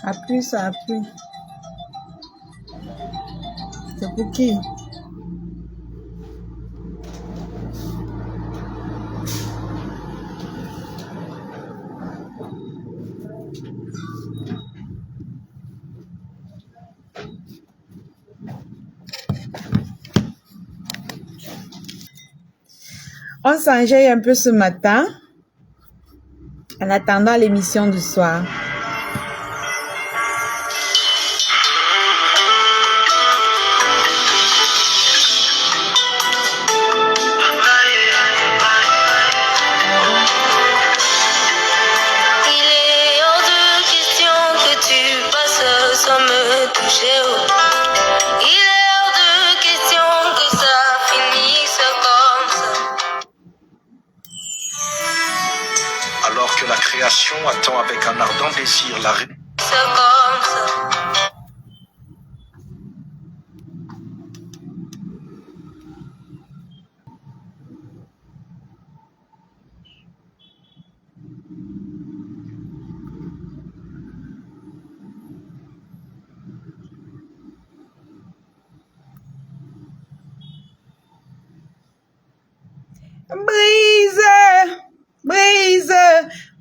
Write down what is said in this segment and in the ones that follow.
Appuie, ça appuie. C'est pour qui? On s'enjaille un peu ce matin en attendant l'émission du soir. Alors que la création attend avec un ardent désir la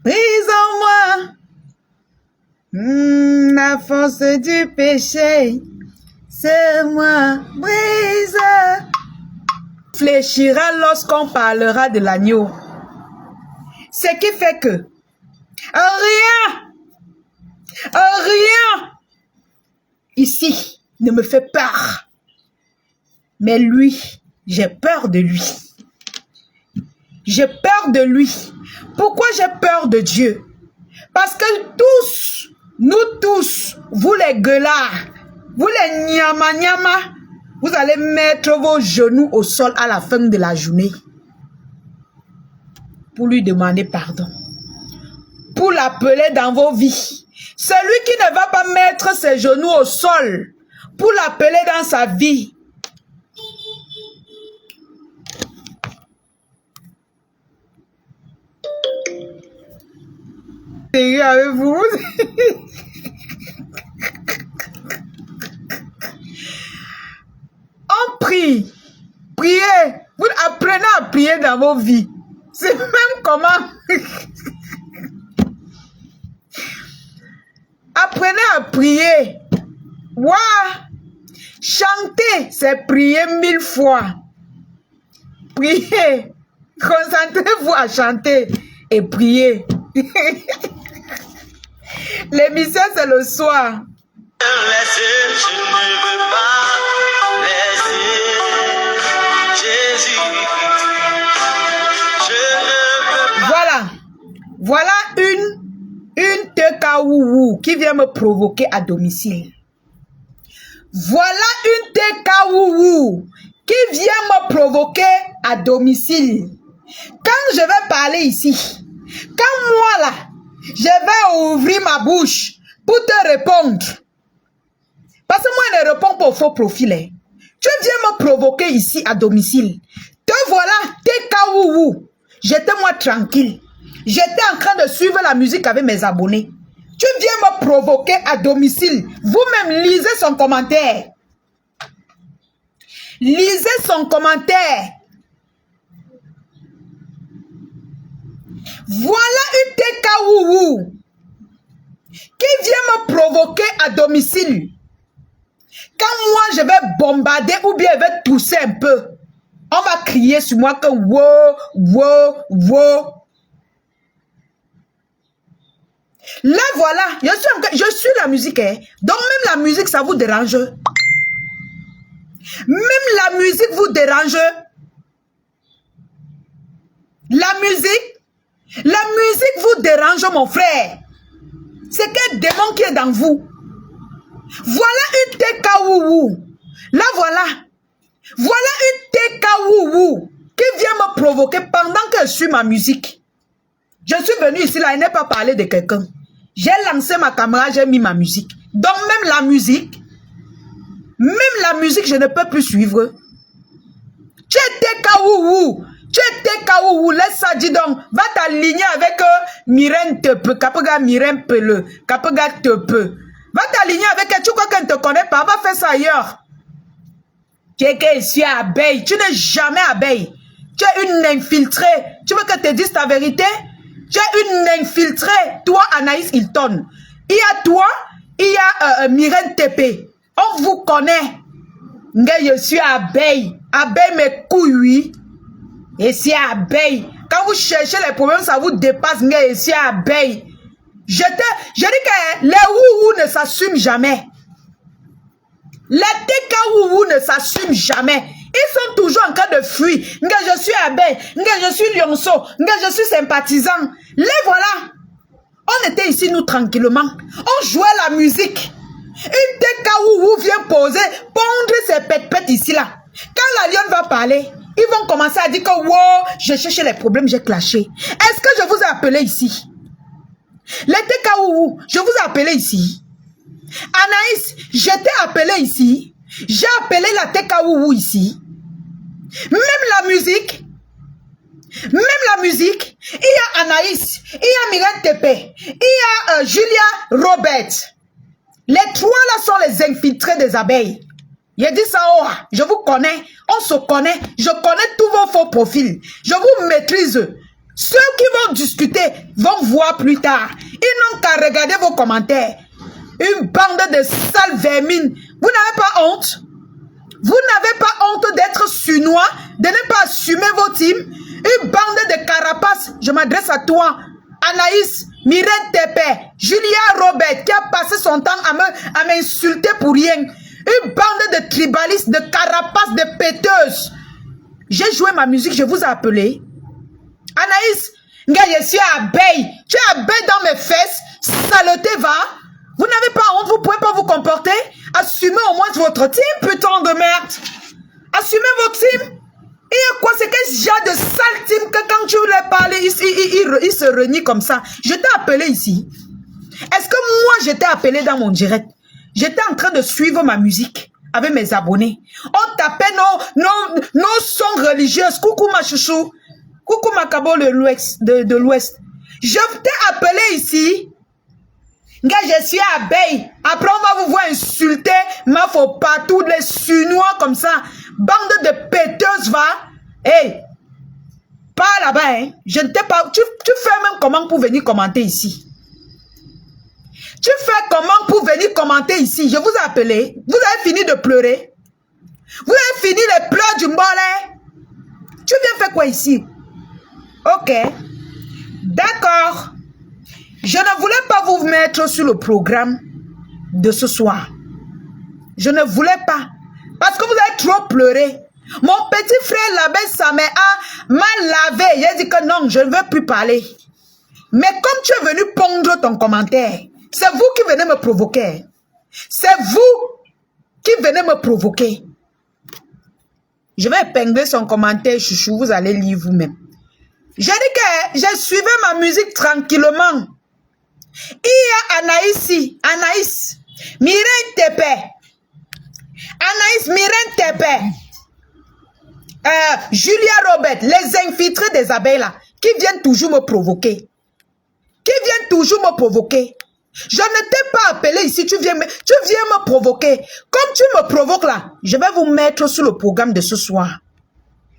Brise en moi la force du péché, c'est moi, brise. Fléchira lorsqu'on parlera de l'agneau. Ce qui fait que rien ici ne me fait peur. Mais lui, j'ai peur de lui. J'ai peur de lui. Pourquoi j'ai peur de Dieu? Parce que tous, nous tous, vous les gueulards, vous les nyama, vous allez mettre vos genoux au sol à la fin de la journée pour lui demander pardon, pour l'appeler dans vos vies. Celui qui ne va pas mettre ses genoux au sol pour l'appeler dans sa vie, avec vous. On prie. Priez. Vous apprenez à prier dans vos vies. C'est même comment. Apprenez à prier. Waouh. Chanter, c'est prier 1000 fois. Priez. Concentrez-vous à chanter et prier. L'émission, c'est le soir. Je ne veux pas laisser Jésus. Voilà une tekaoulou qui vient me provoquer à domicile. Voilà une tekaoulou qui vient me provoquer à domicile. Quand je vais parler ici, quand moi là, je vais ouvrir ma bouche pour te répondre. Parce que moi, je ne réponds pas au faux profil. Hein. Tu viens me provoquer ici à domicile. Te voilà, t'es kaoulou. J'étais moi tranquille. J'étais en train de suivre la musique avec mes abonnés. Tu viens me provoquer à domicile. Vous-même, lisez son commentaire. Lisez son commentaire. Voilà une tekaoulou qui vient me provoquer à domicile. Quand moi je vais bombarder ou bien je vais tousser un peu, on va crier sur moi que wow. Là voilà, je suis la musique. Hein. Donc même la musique ça vous dérange. Même la musique vous dérange. La musique vous dérange mon frère. C'est quel démon qui est dans vous. Voilà une tekaoulou. Là voilà. Voilà une tekaoulou qui vient me provoquer pendant que je suis ma musique. Je suis venu ici là, il n'est pas parlé de quelqu'un. J'ai lancé ma caméra, j'ai mis ma musique. Donc même la musique, je ne peux plus suivre. Tu es tekaoulou. Tu es tekaoulou. Laisse ça, dis donc. Va t'aligner avec Myrène Tepe. Kapega Myrène Pele. Kapega Tepe. Va t'aligner avec elle. Tu crois qu'elle ne te connaît pas? Va faire ça ailleurs. Tu es que ici abeille. Tu n'es jamais abeille. Tu es une infiltrée. Tu veux que je te dise ta vérité? Tu es une infiltrée. Toi, Anaïs Hilton. Il y a toi, il y a Myrène Tépé. On vous connaît. Je suis abeille. Abeille mes couilles, oui. Et c'est abeille. Quand vous cherchez les problèmes, ça vous dépasse. Je suis abeille. Je dis que les ouhou ne s'assument jamais. Les TKouhou ne s'assument jamais. Ils sont toujours en train de fuir. Je suis abeille. Je suis lionceau. Je suis sympathisant. Les voilà. On était ici, nous, tranquillement. On jouait la musique. Une TKouhou vient poser, pondre ses pètes ici, là. Quand la lionne va parler, ils vont commencer à dire que, wow, je cherchais les problèmes, j'ai clashé. Est-ce que je vous ai appelé ici? Les TKouhou, je vous ai appelé ici. Anaïs, je t'ai appelé ici. J'ai appelé la TKouhou ici. Même la musique, il y a Anaïs, il y a Myrène Tépé, il y a Julia Robert. Les trois là sont les infiltrés des abeilles. Il dit ça, oh, je vous connais, on se connaît, je connais tous vos faux profils, je vous maîtrise. Ceux qui vont discuter vont voir plus tard. Ils n'ont qu'à regarder vos commentaires. Une bande de sales vermines. Vous n'avez pas honte? Vous n'avez pas honte d'être sunois, de ne pas assumer vos teams? Une bande de carapaces. Je m'adresse à toi, Anaïs, Myrène Tépé, Julia Robert, qui a passé son temps à m'insulter pour rien. Une bande de tribalistes, de carapaces, de péteuses. J'ai joué ma musique, je vous ai appelé. Anaïs, je suis abeille. Tu es abeille dans mes fesses. Saleté, va. Vous n'avez pas honte, vous ne pouvez pas vous comporter. Assumez au moins votre team, putain de merde. Assumez votre team. Et quoi, c'est quel genre de sale team que quand tu leur parles, il se renie comme ça. Je t'ai appelé ici. Est-ce que moi, je t'ai appelé dans mon direct? J'étais en train de suivre ma musique avec mes abonnés. On tapait nos sons religieux. Coucou ma chouchou. Coucou ma cabo de l'Ouest. Je t'ai appelé ici. Je suis abeille. Après, on va vous voir insulter. Ma faut partout les Sunois comme ça. Bande de péteuses, va. Hey, pas là-bas, hein. Je ne t'ai pas. Tu fais même comment pour venir commenter ici? Tu fais comment pour venir commenter ici? Je vous ai appelé. Vous avez fini de pleurer. Vous avez fini les pleurs du mbolet. Tu viens faire quoi ici? Ok. D'accord. Je ne voulais pas vous mettre sur le programme de ce soir. Je ne voulais pas. Parce que vous avez trop pleuré. Mon petit frère l'abbé Saméa m'a lavé. Il a dit que non, je ne veux plus parler. Mais comme tu es venu pondre ton commentaire, c'est vous qui venez me provoquer. C'est vous qui venez me provoquer. Je vais épingler son commentaire, chouchou. Vous allez lire vous-même. J'ai dit que j'ai suivi ma musique tranquillement. Il y a Anaïs, Myrène Tépé, Anaïs, Myrène Tépé, Julia Robert, les infiltrés des abeilles là, qui viennent toujours me provoquer. Je ne t'ai pas appelé ici, tu viens me provoquer. Comme tu me provoques là, je vais vous mettre sur le programme de ce soir.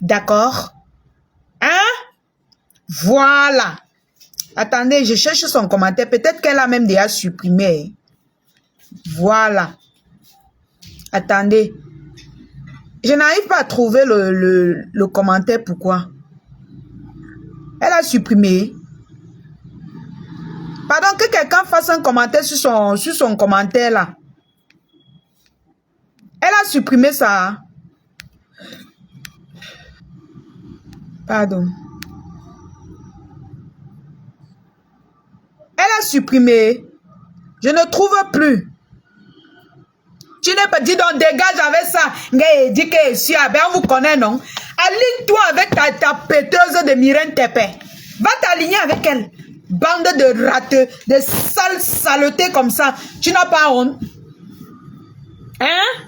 D'accord? Hein? Voilà. Attendez, je cherche son commentaire. Peut-être qu'elle a même déjà supprimé. Voilà. Attendez. Je n'arrive pas à trouver le commentaire. Pourquoi? Elle a supprimé. Pardon, que quelqu'un fasse un commentaire sur son commentaire là. Elle a supprimé ça. Pardon. Elle a supprimé. Je ne trouve plus. Tu n'es pas dit donc dégage avec ça. Dit que je suis abeille. On vous connaît, non? Aligne-toi avec ta péteuse de Myrène Tépé. Va t'aligner avec elle. Bande de rateux, de saletés comme ça. Tu n'as pas honte? Hein?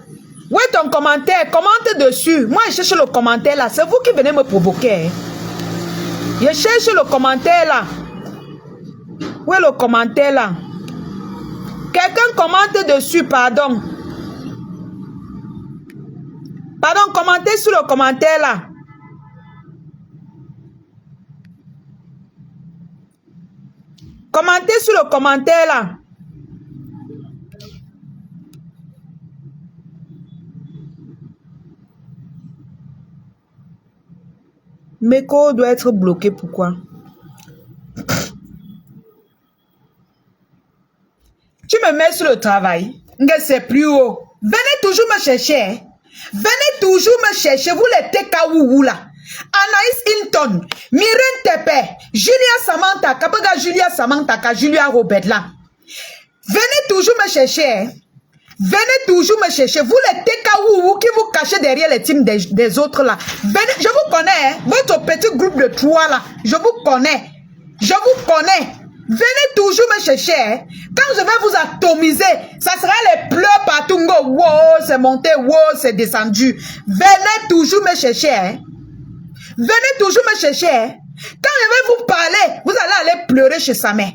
Où est ton commentaire? Commente dessus. Moi, je cherche le commentaire là. C'est vous qui venez me provoquer. Hein? Je cherche le commentaire là. Où est le commentaire là? Quelqu'un commente dessus, pardon. Pardon, commentez sur le commentaire là. Commentez sur le commentaire là. Meko doit être bloqué, pourquoi? Tu me mets sur le travail. C'est plus haut. Venez toujours me chercher. Venez toujours me chercher. Vous les TKWU là. Anaïs Hinton, Myrène Tepe, Julia Samantha, Kabaga Julia Samantha, Julia Robert là. Venez toujours me chercher. Venez toujours me chercher. Vous les TKWU qui vous cachez derrière les teams des autres là. Venez, je vous connais. Votre petit groupe de 3 là. Je vous connais. Je vous connais. Venez toujours me chercher. Quand je vais vous atomiser, ça sera les pleurs partout. Wow, c'est monté, wow, c'est descendu. Venez toujours me chercher. Venez toujours me chercher. Quand je vais vous parler, vous allez aller pleurer chez sa mère.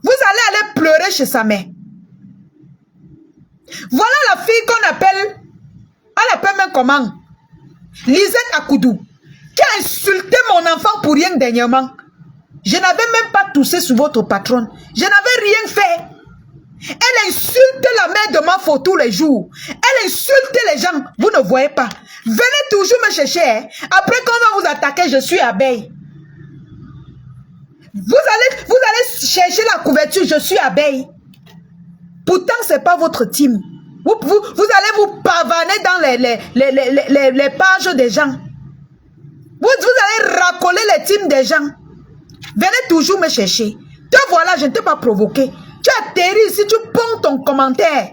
Vous allez aller pleurer chez sa mère. Voilà la fille qu'on appelle, on l'appelle même comment? Lisette Akoudou, qui a insulté mon enfant pour rien dernièrement. Je n'avais même pas toussé sur votre patronne. Je n'avais rien fait. Elle insulte la mère de ma faute tous les jours. Elle insulte les gens. Vous ne voyez pas. Venez toujours me chercher. Après, quand on va vous attaquer, je suis abeille. Vous allez chercher la couverture, je suis abeille. Pourtant, ce n'est pas votre team. Vous allez vous pavaner dans les pages des gens. Vous allez racoler les teams des gens. Venez toujours me chercher. Te voilà, je ne t'ai pas provoqué. Tu atterris ici, tu ponds ton commentaire.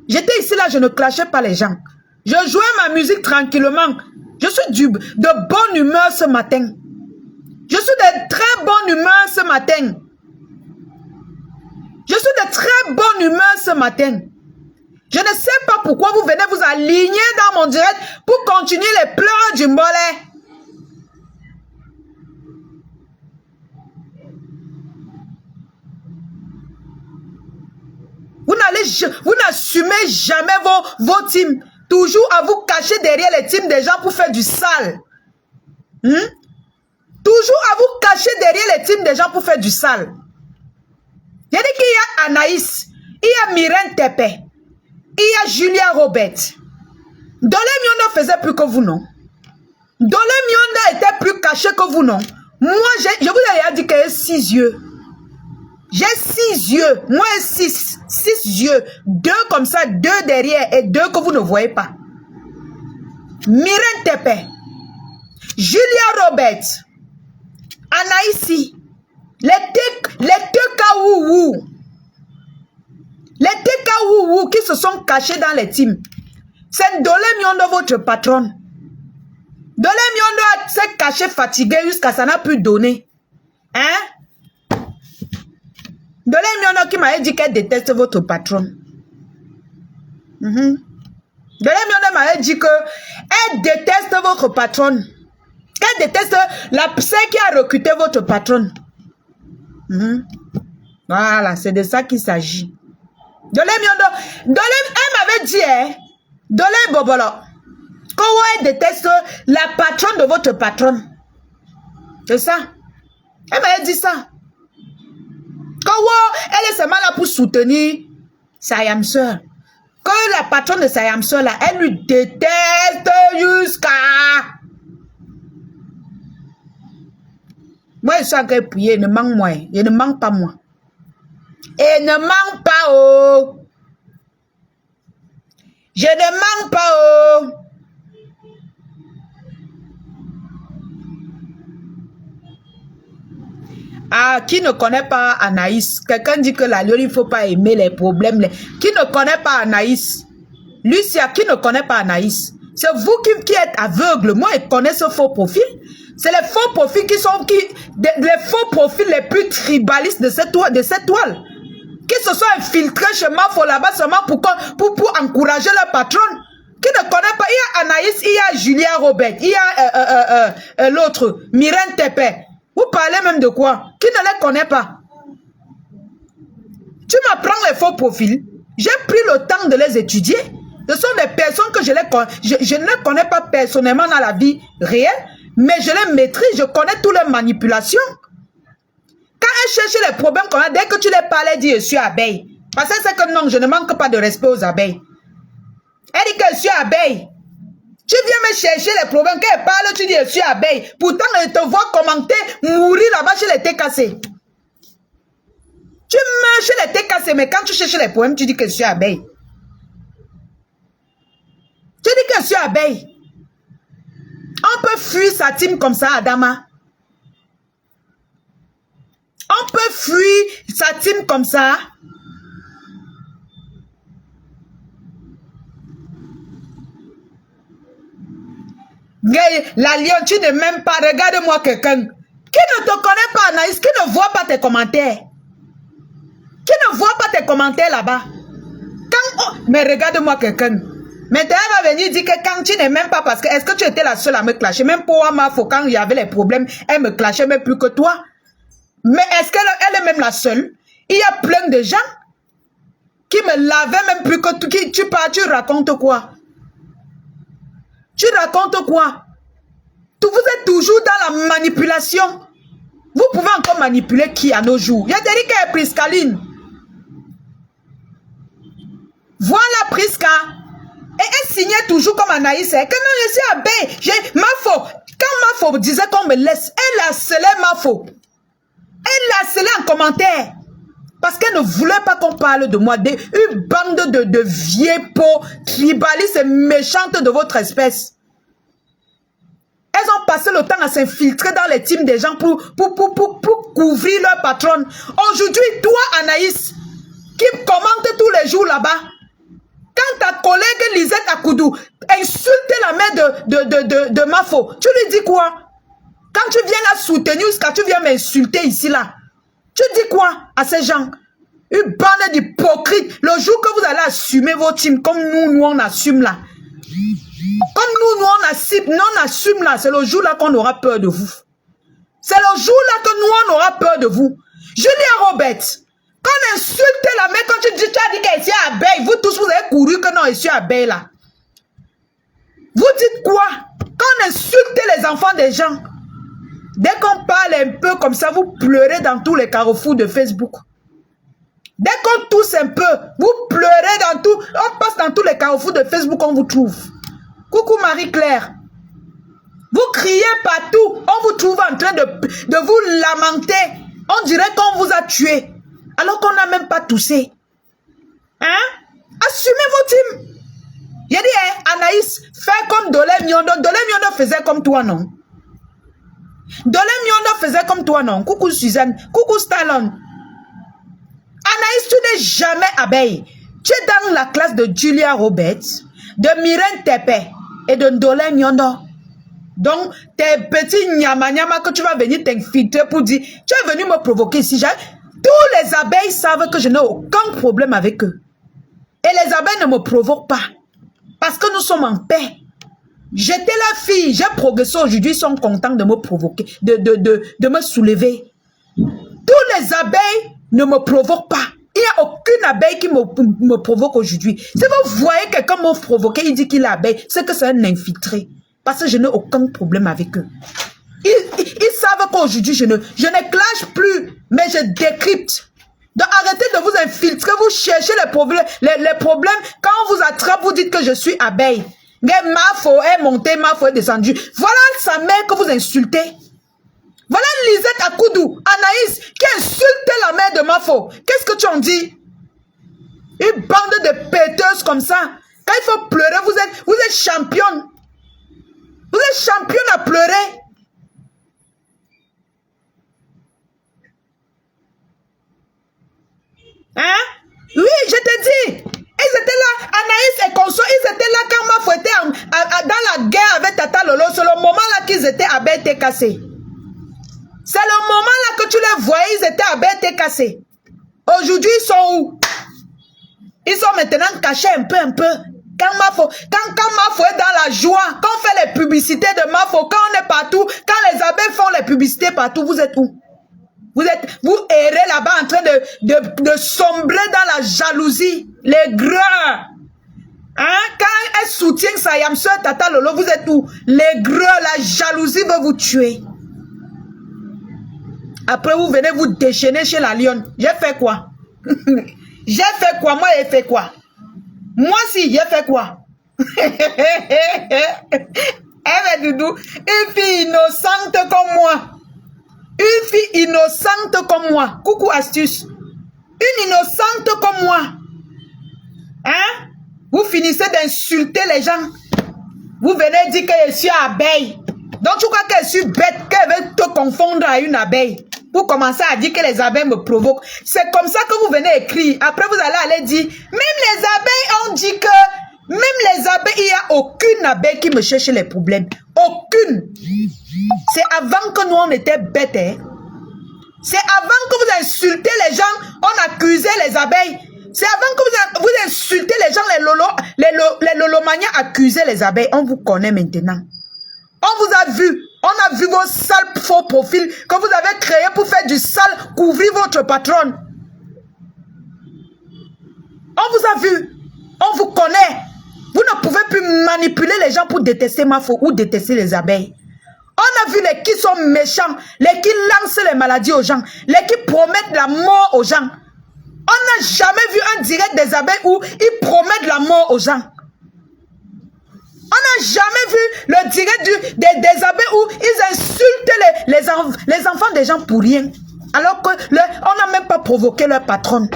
J'étais ici là, je ne clashais pas les gens. Je jouais ma musique tranquillement. Je suis de bonne humeur ce matin. Je suis de très bonne humeur ce matin. Je suis de très bonne humeur ce matin. Je ne sais pas pourquoi vous venez vous aligner dans mon direct pour continuer les pleurs du mollet. Vous n'assumez jamais vos teams. Toujours à vous cacher derrière les teams des gens pour faire du sale. Toujours à vous cacher derrière les teams des gens pour faire du sale. Il y a dit qu'il y a Anaïs, il y a Myrène Tepe, il y a Julia Robert. Dolé Mionda faisait plus que vous, non? Dolé Mionda était plus caché que vous, non? Moi, je vous ai dit qu'il y a 6 yeux. J'ai 6 yeux. Moi, 6 yeux. 2 comme ça, 2 derrière et 2 que vous ne voyez pas. Myrène Tepe, Julia Robert, Anaïsi, les TKWU. Les TKWU qui se sont cachés dans les teams. C'est Dolé Mionda, votre patronne. Dolé Mionda s'est caché fatigué jusqu'à ça n'a plus donné. Hein? Dolé Mionda qui m'avait dit qu'elle déteste votre patronne. Dolé Mionda m'avait dit qu'elle déteste votre patronne. Qu'elle déteste la psy qui a recruté votre patronne. Voilà, c'est de ça qu'il s'agit. Dolé Mionda, elle m'avait dit, hein, Dolé Bobolo, qu'elle déteste la patronne de votre patronne. C'est ça. Elle m'avait dit ça. Elle est seulement là pour soutenir sa yam soeur. Que la patronne de sa yam soeur là, elle lui déteste jusqu'à... Moi, je suis en train de prier, ne manque moi. Il ne manque pas moi. Et ne manque pas, oh. Je ne manque pas, oh. Ah, qui ne connaît pas Anaïs? Quelqu'un dit que la lionne, il ne faut pas aimer les problèmes. Qui ne connaît pas Anaïs? Lucia, qui ne connaît pas Anaïs? C'est vous qui êtes aveugle. Moi, je connais ce faux profil. C'est les faux profils qui sont les faux profils les plus tribalistes de cette toile. Qui se sont infiltrés chez Mafo là-bas seulement pour encourager leur patronne. Qui ne connaît pas? Il y a Anaïs, il y a Julia Robert, il y a l'autre, Myrène Tepe. Vous parlez même de quoi? Qui ne les connaît pas? Tu m'apprends les faux profils. J'ai pris le temps de les étudier. Ce sont des personnes que je ne les connais pas personnellement dans la vie réelle, mais je les maîtrise, je connais toutes les manipulations. Quand elle cherche les problèmes qu'on a, dès que tu les parles, elle dit « je suis abeille ». Parce que c'est que non, je ne manque pas de respect aux abeilles. Elle dit que je suis abeille. Tu viens me chercher les problèmes, quand elle parle, tu dis « je suis abeille ». Pourtant, elle te voit commenter, mourir là-bas chez les TKC. Tu meurs chez les TKC, mais quand tu cherches les problèmes, tu dis que je suis abeille. Tu dis que je suis abeille. On peut fuir sa team comme ça, Adama. On peut fuir sa team comme ça. La lionne, tu ne m'aimes pas. Regarde-moi quelqu'un. Qui ne te connaît pas, Anaïs, qui ne voit pas tes commentaires. Qui ne voit pas tes commentaires là-bas. Mais regarde-moi quelqu'un. Maintenant, elle va venir dire que quand tu ne m'aimes pas, parce que est-ce que tu étais la seule à me clasher? Même pour Amafo, quand il y avait les problèmes, elle me clashait même plus que toi. Mais est-ce qu'elle est même la seule? Il y a plein de gens qui me lavaient même plus que toi. Tu racontes quoi? Tu racontes quoi? Vous êtes toujours dans la manipulation. Vous pouvez encore manipuler qui à nos jours? Il y a des gens qui est Priscaline. Voilà Prisca. Et elle signait toujours comme Anaïs. Que non, je suis abeille. Mafo. Quand Mafo disait qu'on me laisse, elle harcelait Mafo. Elle harcelait en commentaire. Parce qu'elle ne voulait pas qu'on parle de moi. Une bande de vieilles peaux tribalistes et méchantes de votre espèce. Elles ont passé le temps à s'infiltrer dans les teams des gens pour couvrir leur patronne. Aujourd'hui, toi, Anaïs, qui commente tous les jours là-bas, quand ta collègue Lisette Akoudou insulte la mère de Mafo, tu lui dis quoi? Quand tu viens la soutenir, quand tu viens m'insulter ici, là, tu dis quoi à ces gens? Une bande d'hypocrites. Le jour que vous allez assumer vos teams, comme nous on assume là. Comme nous on assume là, c'est le jour là qu'on aura peur de vous. C'est le jour là que nous on aura peur de vous. Julia Robert, quand on insulte la mère, quand tu as dit qu'elle est abeille, vous tous vous avez couru que non, elle est abeille là. Vous dites quoi? Quand on insulte les enfants des gens, dès qu'on parle un peu comme ça, vous pleurez dans tous les carrefours de Facebook. Dès qu'on tousse un peu, vous pleurez dans tout, on passe dans tous les carrefours de Facebook, on vous trouve. Coucou Marie-Claire. Vous criez partout, on vous trouve en train de vous lamenter. On dirait qu'on vous a tué, alors qu'on n'a même pas toussé. Hein? Assumez vos teams. Il a dit, hein, Anaïs, fais comme Dolé Miondo. Dolé Miondo faisait comme toi, non? Dolé Miondo faisait comme toi, non? Coucou Suzanne, coucou Stallone. Anaïs, tu n'es jamais abeille. Tu es dans la classe de Julia Roberts, de Myrène Tepe et de Dolé Miondo. Donc, tes petits nyama que tu vas venir t'infiltrer pour dire, tu es venu me provoquer ici. Tous les abeilles savent que je n'ai aucun problème avec eux. Et les abeilles ne me provoquent pas. Parce que nous sommes en paix. J'étais la fille, j'ai progressé aujourd'hui, ils sont contents de me provoquer, de me soulever. Tous les abeilles ne me provoquent pas. Il n'y a aucune abeille qui me provoque aujourd'hui. Si vous voyez quelqu'un me provoquer, il dit qu'il est abeille, c'est que c'est un infiltré. Parce que je n'ai aucun problème avec eux. Ils savent qu'aujourd'hui, je ne clash plus, mais je décrypte. Donc arrêtez de vous infiltrer, vous cherchez les problèmes. Quand on vous attrape, vous dites que je suis abeille. Mafo est monté, Mafo est descendu. Voilà sa mère que vous insultez. Voilà Lisette Akoudou, Anaïs, qui insulte la mère de Mafo. Qu'est-ce que tu en dis? Une bande de péteuses comme ça. Quand il faut pleurer, vous êtes championne. Vous êtes championne à pleurer. Hein? Oui, je te dis. Ils étaient là, Anaïs et Conso, ils étaient là quand Mafo était dans la guerre avec Tata Lolo. C'est le moment là qu'ils étaient à BTKC. C'est le moment là que tu les voyais, ils étaient à BTKC. Aujourd'hui, ils sont où? Ils sont maintenant cachés un peu. Quand Mafo est dans la joie, quand on fait les publicités de Mafo, quand on est partout, quand les abeilles font les publicités partout, vous êtes où? Vous errez là-bas en train de sombrer dans la jalousie. Les gras. Hein? Quand elle soutient sa yamseur Tata Lolo, vous êtes où? Les gras, la jalousie veut vous tuer. Après, vous venez vous déchaîner chez la lionne. J'ai fait quoi? J'ai fait quoi? Moi, j'ai fait quoi? Moi, si, j'ai fait quoi? Doudou, une fille innocente comme moi. Une fille innocente comme moi. Coucou astuce. Une innocente comme moi. Hein? Vous finissez d'insulter les gens. Vous venez dire que je suis abeille. Donc tu crois que je suis bête, qu'elle veut te confondre à une abeille. Pour commencer à dire que les abeilles me provoquent. C'est comme ça que vous venez écrire. Après vous allez dire, même les abeilles ont dit que, même les abeilles, il n'y a aucune abeille qui me cherche les problèmes. Aucune. C'est avant que nous on était bêtes. Hein? C'est avant que vous insultez les gens, on accusait les abeilles. C'est avant que vous insultez les gens, les lolomaniens accusaient les abeilles. On vous connaît maintenant. On vous a vu. On a vu vos sales faux profils que vous avez créés pour faire du sale, couvrir votre patronne. On vous a vu. On vous connaît. Vous ne pouvez plus manipuler les gens pour détester Mafo ou détester les abeilles. On a vu les qui sont méchants, les qui lancent les maladies aux gens, les qui promettent la mort aux gens. On n'a jamais vu un direct des abeilles où ils promettent la mort aux gens. On n'a jamais vu le direct des abeilles où ils insultent les enfants des gens pour rien. Alors qu'on n'a même pas provoqué leur patronne.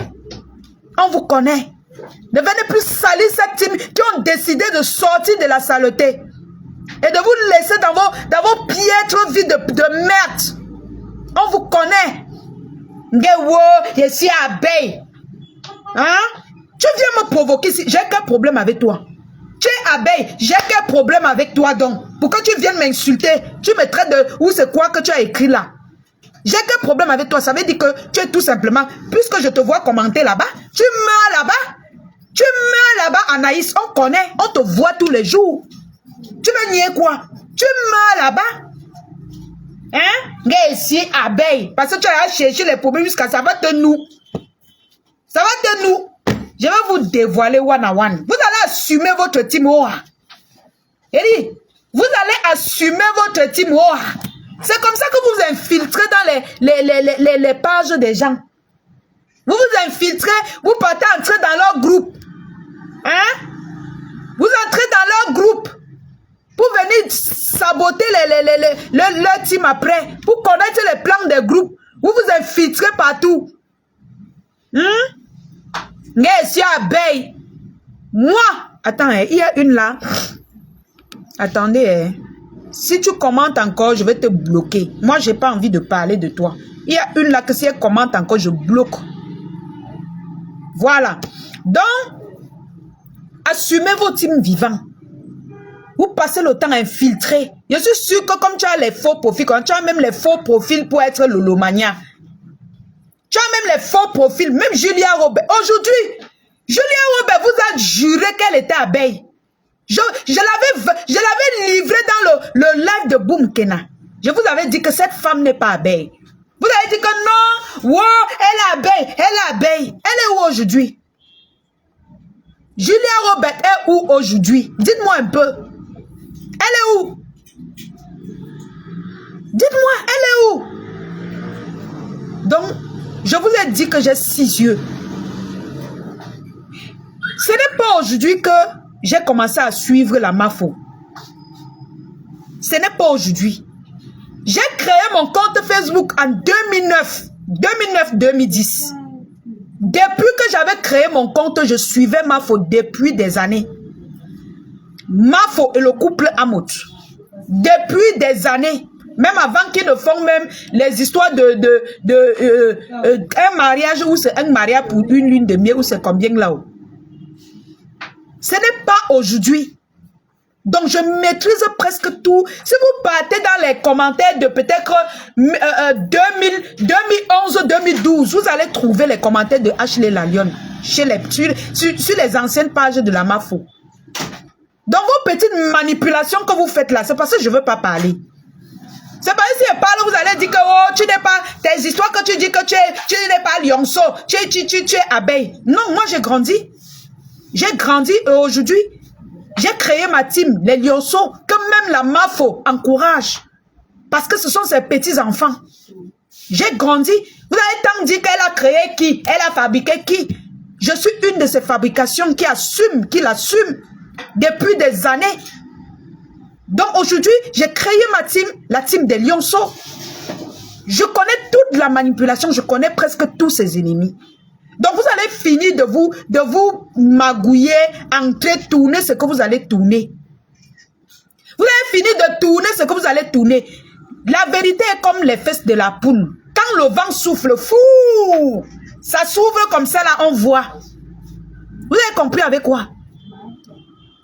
On vous connaît. Ne venez plus salir cette team qui ont décidé de sortir de la saleté. Et de vous laisser dans vos piètres vies de merde. On vous connaît. Je suis abeille. Hein? Tu viens me provoquer ici. J'ai quel problème avec toi? Tu es abeille. J'ai quel problème avec toi donc? Pourquoi tu viens m'insulter? Tu me traites de... Ou c'est quoi que tu as écrit là? J'ai quel problème avec toi? Ça veut dire que tu es tout simplement... Puisque je te vois commenter là-bas, tu meurs là-bas. Tu meurs là-bas, Anaïs. On connaît. On te voit tous les jours. Tu veux nier quoi? Tu meurs là-bas. Hein? Ici, abeille. Parce que tu as cherché les problèmes jusqu'à ça va te nous. Ça va te nous. Je vais vous dévoiler one à one. Vous allez assumer votre team Oha. Eli, vous allez assumer votre team Oha. C'est comme ça que vous vous infiltrez dans les pages des gens. Vous vous infiltrez, vous partez entrer dans leur groupe. Hein? Vous entrez dans leur groupe. Pour venir saboter leur team après. Pour connaître les plans des groupes. Vous vous infiltrez partout. Je suis abeille. Moi. Attends, il y a une là. Attendez. Si tu commentes encore, je vais te bloquer. Moi, je n'ai pas envie de parler de toi. Il y a une là que si elle commente encore, je bloque. Voilà. Donc, assumez vos teams vivants. Vous passez le temps à infiltrer. Je suis sûr que comme tu as les faux profils, quand tu as même les faux profils pour être lolomania, tu as même les faux profils, même Julia Robert. Aujourd'hui, Julia Robert vous a juré qu'elle était abeille. Je l'avais livré dans le live de Boom Kena. Je vous avais dit que cette femme n'est pas abeille. Vous avez dit que non, wow, elle est abeille, elle est abeille. Elle est où aujourd'hui? Julia Robert est où aujourd'hui? Dites-moi un peu. Elle est où? Dites-moi, elle est où? Donc, je vous ai dit que j'ai 6 yeux. Ce n'est pas aujourd'hui que j'ai commencé à suivre la Mafo. Ce n'est pas aujourd'hui. J'ai créé mon compte Facebook en 2009-2010. Depuis que j'avais créé mon compte, je suivais Mafo depuis des années. Mafo et le couple Amot. Depuis des années. Même avant qu'ils ne font même les histoires un mariage ou c'est un mariage pour une lune de miel ou c'est combien là-haut. Ce n'est pas aujourd'hui. Donc je maîtrise presque tout. Si vous partez dans les commentaires de peut-être 2011-2012, vous allez trouver les commentaires de Ashley Lalion sur les anciennes pages de la Mafo. Donc vos petites manipulations que vous faites là, c'est parce que je ne veux pas parler. C'est pas si je parle, vous allez dire que oh, tu n'es pas, tes histoires que tu dis que tu n'es pas lionceau, tu es abeille. Non, moi j'ai grandi. J'ai grandi et aujourd'hui, j'ai créé ma team, les lionceaux, que même la MAFO encourage. Parce que ce sont ses petits-enfants. J'ai grandi. Vous avez tant dit qu'elle a créé qui? Elle a fabriqué qui? Je suis une de ces fabrications qui l'assume depuis des années. Donc aujourd'hui, j'ai créé ma team, la team des lionceaux. Je connais toute la manipulation, je connais presque tous ses ennemis. Donc vous allez finir de vous magouiller, entrer, tourner ce que vous allez tourner. Vous allez finir de tourner ce que vous allez tourner. La vérité est comme les fesses de la poule. Quand le vent souffle, fou, ça s'ouvre comme ça, là, on voit. Vous avez compris avec quoi?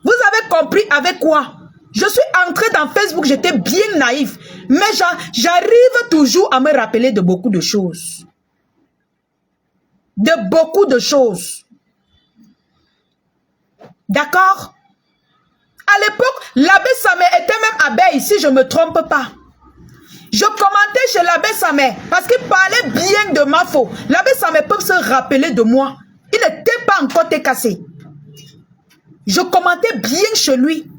Vous avez compris avec quoi? Je suis entrée dans Facebook, j'étais bien naïf. Mais j'arrive toujours à me rappeler de beaucoup de choses. De beaucoup de choses. D'accord? À l'époque, l'abbé Samé était même abeille, si je ne me trompe pas. Je commentais chez l'abbé Samé parce qu'il parlait bien de MAFO. L'abbé Samé peut se rappeler de moi. Il n'était pas encore cassé. Je commentais bien chez lui.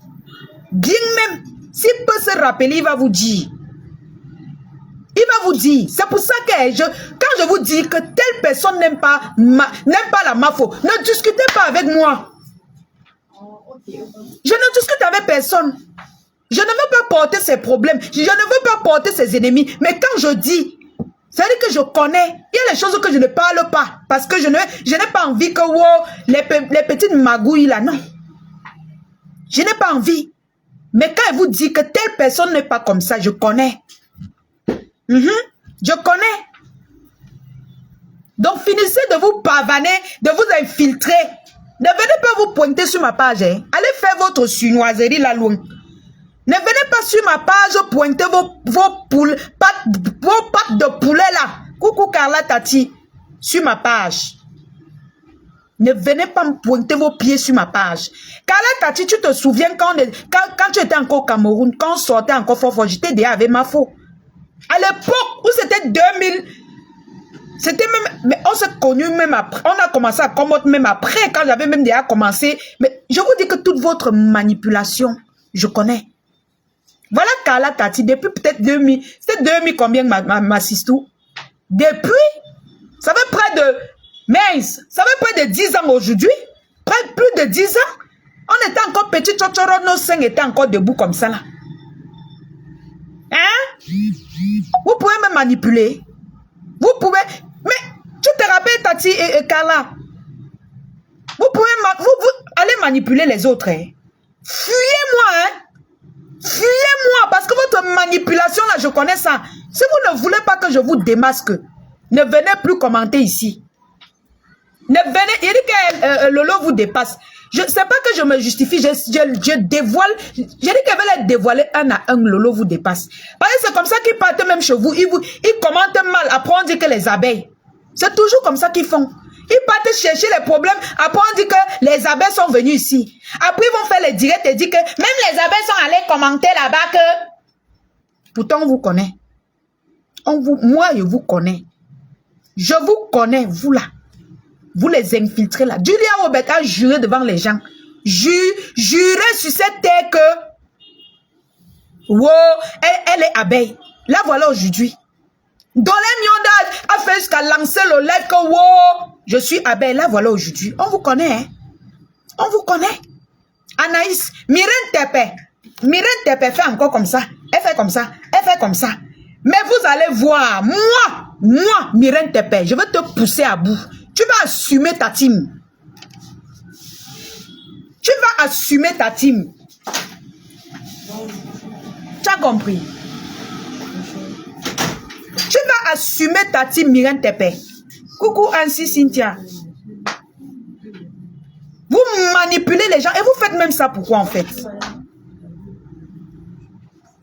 Bien même. S'il peut se rappeler, il va vous dire. Il va vous dire. C'est pour ça que quand je vous dis que telle personne n'aime pas la MAFO, ne discutez pas avec moi. Je ne discute avec personne. Je ne veux pas porter ses problèmes. Je ne veux pas porter ses ennemis. Mais quand je dis, c'est-à-dire que je connais. Il y a des choses que je ne parle pas. Parce que je n'ai pas envie que wow, les petites magouilles là, non. Je n'ai pas envie. Mais quand elle vous dit que telle personne n'est pas comme ça, je connais. Je connais. Donc finissez de vous pavaner, de vous infiltrer. Ne venez pas vous pointer sur ma page. Hein. Allez faire votre chinoiserie là loin. Ne venez pas sur ma page pointer vos pattes de poulet là. Coucou Carla Tati. Sur ma page. Ne venez pas me pointer vos pieds sur ma page. Carla Tati, tu te souviens quand tu étais encore au Cameroun, quand on sortait encore fort, j'étais déjà avec MAFO. À l'époque où c'était 2000, c'était même, mais on s'est connus même après, on a commencé à combattre même après, quand j'avais même déjà commencé. Mais je vous dis que toute votre manipulation, je connais. Voilà Carla Tati, depuis peut-être 2000, c'était 2000 combien ma sistou? Depuis, ça fait près de, ça fait près de 10 ans aujourd'hui, plus de 10 ans. On était encore petit, nos seins étaient encore debout comme ça là. Hein? Vous pouvez me manipuler. Vous pouvez, mais tu te rappelles Tati et Carla? Vous pouvez, vous allez manipuler les autres. Hein? Fuyez-moi, hein? Fuyez-moi, parce que votre manipulation là, je connais ça. Si vous ne voulez pas que je vous démasque, ne venez plus commenter ici. Ne venez, il dit que Lolo vous dépasse. Je ne sais pas que je me justifie, je dévoile. J'ai dit qu'elle va les dévoiler un à un, Lolo vous dépasse. Parce que c'est comme ça qu'ils partent même chez vous. Ils commentent mal, après on dit que les abeilles. C'est toujours comme ça qu'ils font. Ils partent chercher les problèmes, après on dit que les abeilles sont venues ici. Après ils vont faire les directs et dire que même les abeilles sont allées commenter là-bas que... Pourtant on vous connaît. Moi je vous connais. Je vous connais, vous là. Vous les infiltrez là. Julia Robert a juré devant les gens. Juré sur cette terre que... Wow, elle est abeille. Là voilà aujourd'hui. Dolé Mionda a fait jusqu'à lancer le live que wow, je suis abeille. Là voilà aujourd'hui. On vous connaît, hein. On vous connaît. Anaïs, Myrène Tepe fait encore comme ça. Elle fait comme ça. Elle fait comme ça. Mais vous allez voir, moi, Myrène Tepe, je vais te pousser à bout. Tu vas assumer ta team. Tu vas assumer ta team. Tu as compris? Tu vas assumer ta team, Myrène Tepe. Coucou Ansi Cynthia. Vous manipulez les gens et vous faites même ça pourquoi en fait?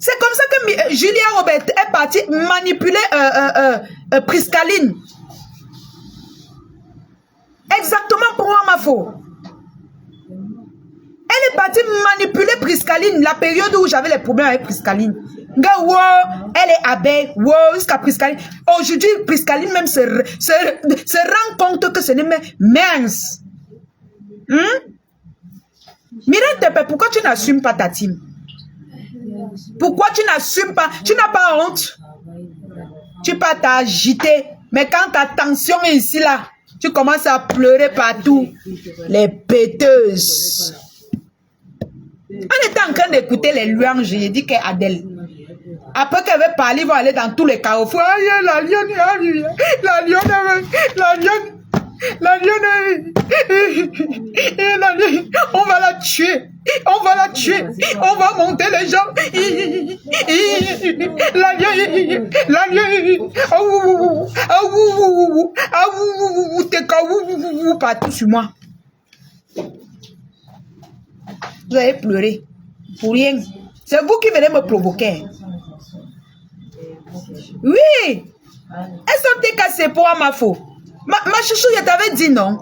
C'est comme ça que Julia Robert est partie manipuler Priscaline. Exactement pour moi, MAFO. Elle est partie manipuler Priscaline, la période où j'avais les problèmes avec Priscaline. Elle est abeille. Jusqu'à Priscaline. Aujourd'hui, Priscaline même se rend compte que ce n'est même mince. Mireille, pourquoi tu n'assumes pas ta team? Pourquoi tu n'assumes pas? Tu n'as pas honte? Tu peux t'agiter. Mais quand ta tension est ici, là, tu commences à pleurer partout. Les péteuses. On était en train d'écouter les louanges. J'ai dit qu'Adèle. Après qu'elle veut parler, ils vont aller dans tous les carrefours. La lionne, la lionne. On va la tuer. On va la tuer. On va monter les gens. La lionne. Partout sur moi. Vous avez pleuré. Pour rien. C'est vous qui venez me provoquer. Oui. Elles sont tes cassées pour ma faute. Ma chouchou, je t'avais dit non.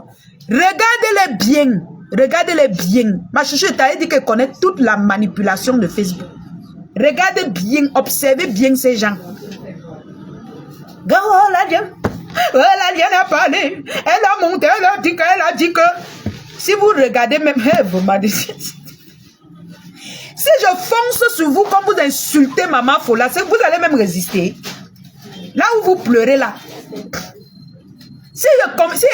Regardez-les bien. Regardez-les bien. Ma chouchou, je t'avais dit qu'elle connaît toute la manipulation de Facebook. Regardez bien, observez bien ces gens. Oh, la lionne a parlé. Elle a monté, elle a dit que. Si vous regardez même, vous m'avez dit. Si je fonce sur vous comme vous insultez maman Fola, vous allez même résister. Là où vous pleurez là. Si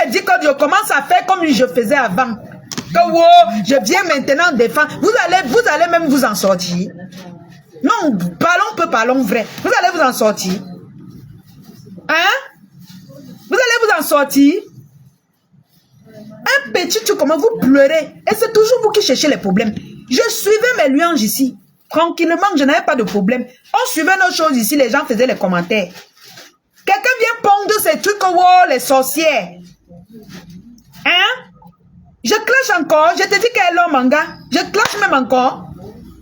elle dit que je commence à faire comme je faisais avant, que je viens maintenant défendre, vous allez même vous en sortir. Non, parlons vrai. Vous allez vous en sortir. Hein? Vous allez vous en sortir. Un petit truc, comment vous pleurez. Et c'est toujours vous qui cherchez les problèmes. Je suivais mes louanges ici. Tranquillement, je n'avais pas de problème. On suivait nos choses ici, les gens faisaient les commentaires. Quelqu'un vient pondre ces trucs, les sorcières. Hein? Je clash encore. Je te dis qu'elle est l'homme, manga. Je clash même encore.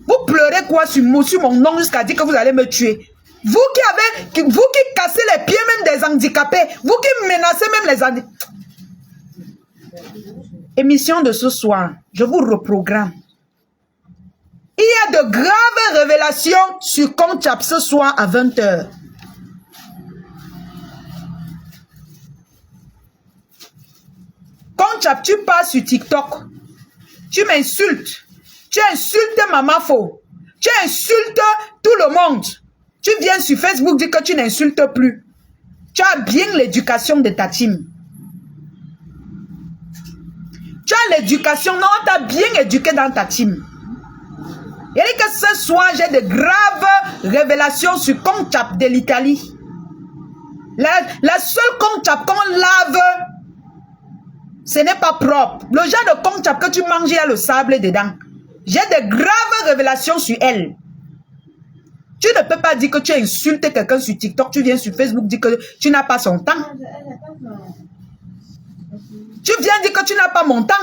Vous pleurez quoi sur mon nom jusqu'à dire que vous allez me tuer. Vous qui cassez les pieds même des handicapés. Vous qui menacez même les handicapés. Émission de ce soir. Je vous reprogramme. Il y a de graves révélations sur Conchap ce soir à 20h. Conchap, tu pars sur TikTok. Tu m'insultes. Tu insultes Maman Fo. Tu insultes tout le monde. Tu viens sur Facebook dire que tu n'insultes plus. Tu as bien l'éducation de ta team. Tu as l'éducation. Non, on t'a bien éduqué dans ta team. Il dit que ce soir, j'ai de graves révélations sur Conchap de l'Italie. La seule Conchap qu'on lave, ce n'est pas propre. Le genre de Conchap que tu manges, il y a le sable dedans. J'ai de graves révélations sur elle. Tu ne peux pas dire que tu insultes quelqu'un sur TikTok, tu viens sur Facebook dire que tu n'as pas son temps. Tu viens dire que tu n'as pas mon temps.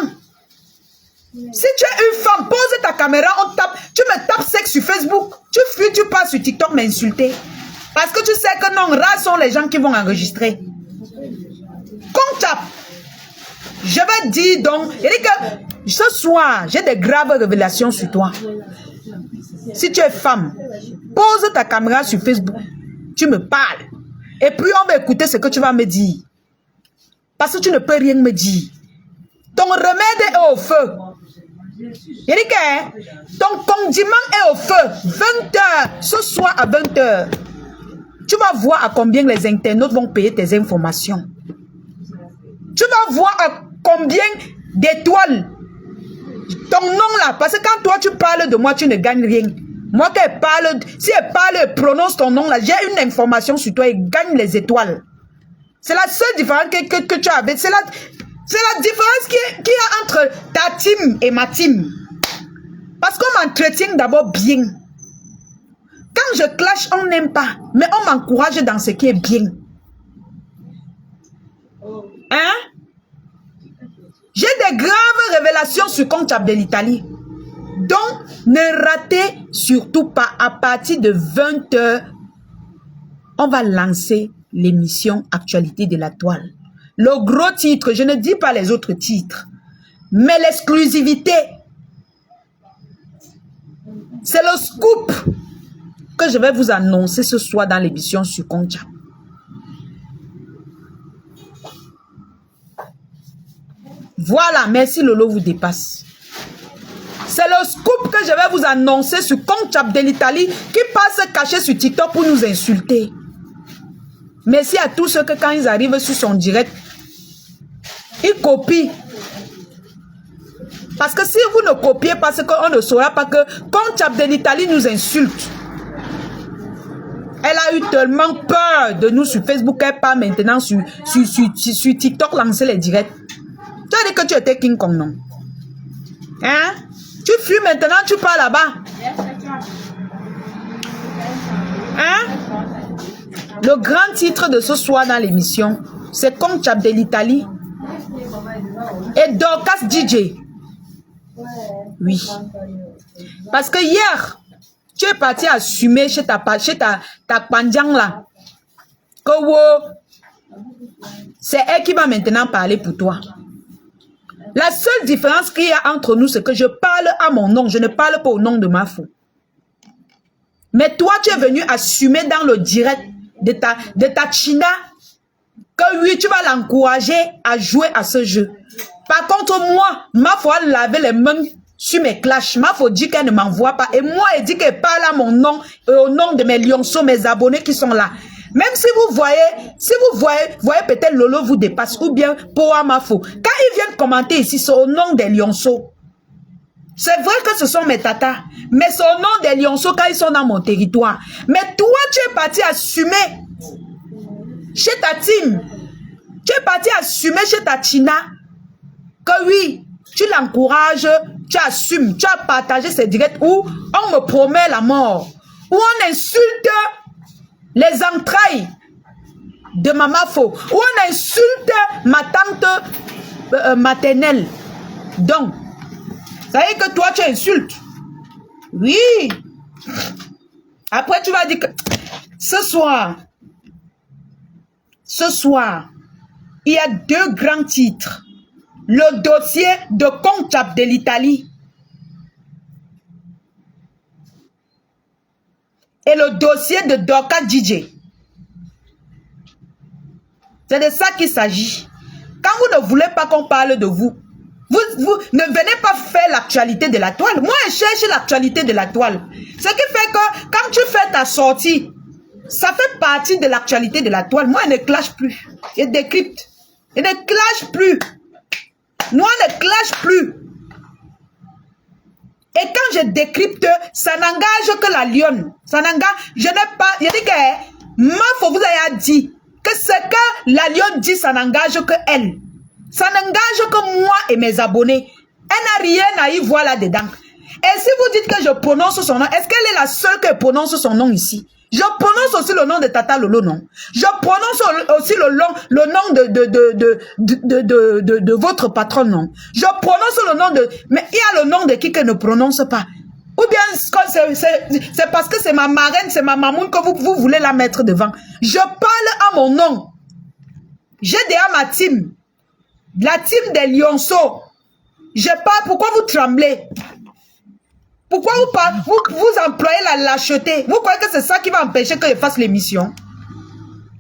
Si tu es une femme, pose ta caméra, on tape, tu me tapes sexe sur Facebook, tu fuis, tu passes sur TikTok m'insulter. Parce que tu sais que non, rares sont les gens qui vont enregistrer. Conchap, je vais dire donc, il dit que ce soir, j'ai des graves révélations sur toi. Si tu es femme, pose ta caméra sur Facebook, tu me parles. Et puis on va écouter ce que tu vas me dire. Parce que tu ne peux rien me dire. Ton remède est au feu. Il dit que ton condiment est au feu. 20h, ce soir à 20h. Tu vas voir à combien les internautes vont payer tes informations. Tu vas voir à combien d'étoiles. Ton nom là, parce que quand toi tu parles de moi, tu ne gagnes rien. Moi quand elle parle, si elle parle, elle prononce ton nom là, j'ai une information sur toi et gagne les étoiles. C'est la seule différence que tu as avec. C'est la différence qu'il y a entre ta team et ma team. Parce qu'on m'entretient d'abord bien. Quand je clash, on n'aime pas. Mais on m'encourage dans ce qui est bien. Hein? J'ai des graves révélations sur Conchap de l'Italie. Donc, ne ratez surtout pas. À partir de 20h, on va lancer l'émission Actualité de la Toile. Le gros titre, je ne dis pas les autres titres, mais l'exclusivité, c'est le scoop. que je vais vous annoncer ce soir dans l'émission sur Concha. Voilà, merci Lolo vous dépasse. C'est le scoop que je vais vous annoncer sur Concha de l'Italie qui passe caché sur TikTok pour nous insulter. Merci à tous ceux que quand ils arrivent sur son direct, ils copient. Parce que si vous ne copiez pas, c'est qu'on ne saura pas que Concha de l'Italie nous insulte. Elle a eu tellement peur de nous sur Facebook qu'elle part maintenant sur TikTok lancer les directs. Tu as dit que tu étais King Kong, non? Hein? Tu fuis maintenant, tu pars là-bas. Hein? Le grand titre de ce soir dans l'émission, c'est Concha de l'Italie et Dorcas DJ. Oui. Parce que hier, tu es parti assumer chez ta pandjang là. Que c'est elle qui va maintenant parler pour toi. La seule différence qu'il y a entre nous, c'est que je parle à mon nom. Je ne parle pas au nom de ma fou. Mais toi, tu es venu assumer dans le direct de ta China que oui, tu vas l'encourager à jouer à ce jeu. Par contre, moi, ma foi laver les mains sur mes clashs. Ma foi dit qu'elle ne m'envoie pas. Et moi, elle dit qu'elle parle à mon nom et au nom de mes lionceaux, mes abonnés qui sont là. Même si vous voyez peut-être Lolo vous dépasse ou bien Poa Mafo. Quand ils viennent commenter ici, c'est au nom des lionceaux. C'est vrai que ce sont mes tatas, mais c'est au nom des lionceaux quand ils sont dans mon territoire. Mais toi, tu es parti assumer chez ta team. Tu es parti assumer chez ta China que oui, tu l'encourages, tu assumes, tu as partagé ces directs où on me promet la mort, où on insulte les entrailles de ma Mafo, où on insulte ma tante maternelle. Donc, ça veut dire que toi, tu insultes. Oui. Après, tu vas dire que ce soir, il y a deux grands titres. Le dossier de Concha de l'Italie et le dossier de Dorcas DJ. C'est de ça qu'il s'agit. Quand vous ne voulez pas qu'on parle de vous, vous ne venez pas faire l'actualité de la toile. Moi, je cherche l'actualité de la toile. Ce qui fait que quand tu fais ta sortie, ça fait partie de l'actualité de la toile. Moi, je ne clash plus. Je décrypte. Je ne clash plus. Moi, je ne clash plus. Et quand je décrypte, ça n'engage que la lionne. Ça n'engage, je n'ai pas, je dis que, Mafo vous a dit que ce que la lionne dit, ça n'engage que elle. Ça n'engage que moi et mes abonnés. Elle n'a rien à y voir là-dedans. Et si vous dites que je prononce son nom, est-ce qu'elle est la seule qui prononce son nom ici? Je prononce aussi le nom de Tata Lolo, non? Je prononce aussi le nom de votre patron, non? Je prononce le nom de... Mais il y a le nom de qui ne prononce pas. Ou bien c'est parce que c'est ma marraine, c'est ma mamoune que vous voulez la mettre devant. Je parle à mon nom. J'ai déjà ma team. La team des lionceaux. Je parle, pourquoi vous tremblez? Pourquoi vous employez la lâcheté? Vous croyez que c'est ça qui va empêcher que je fasse l'émission?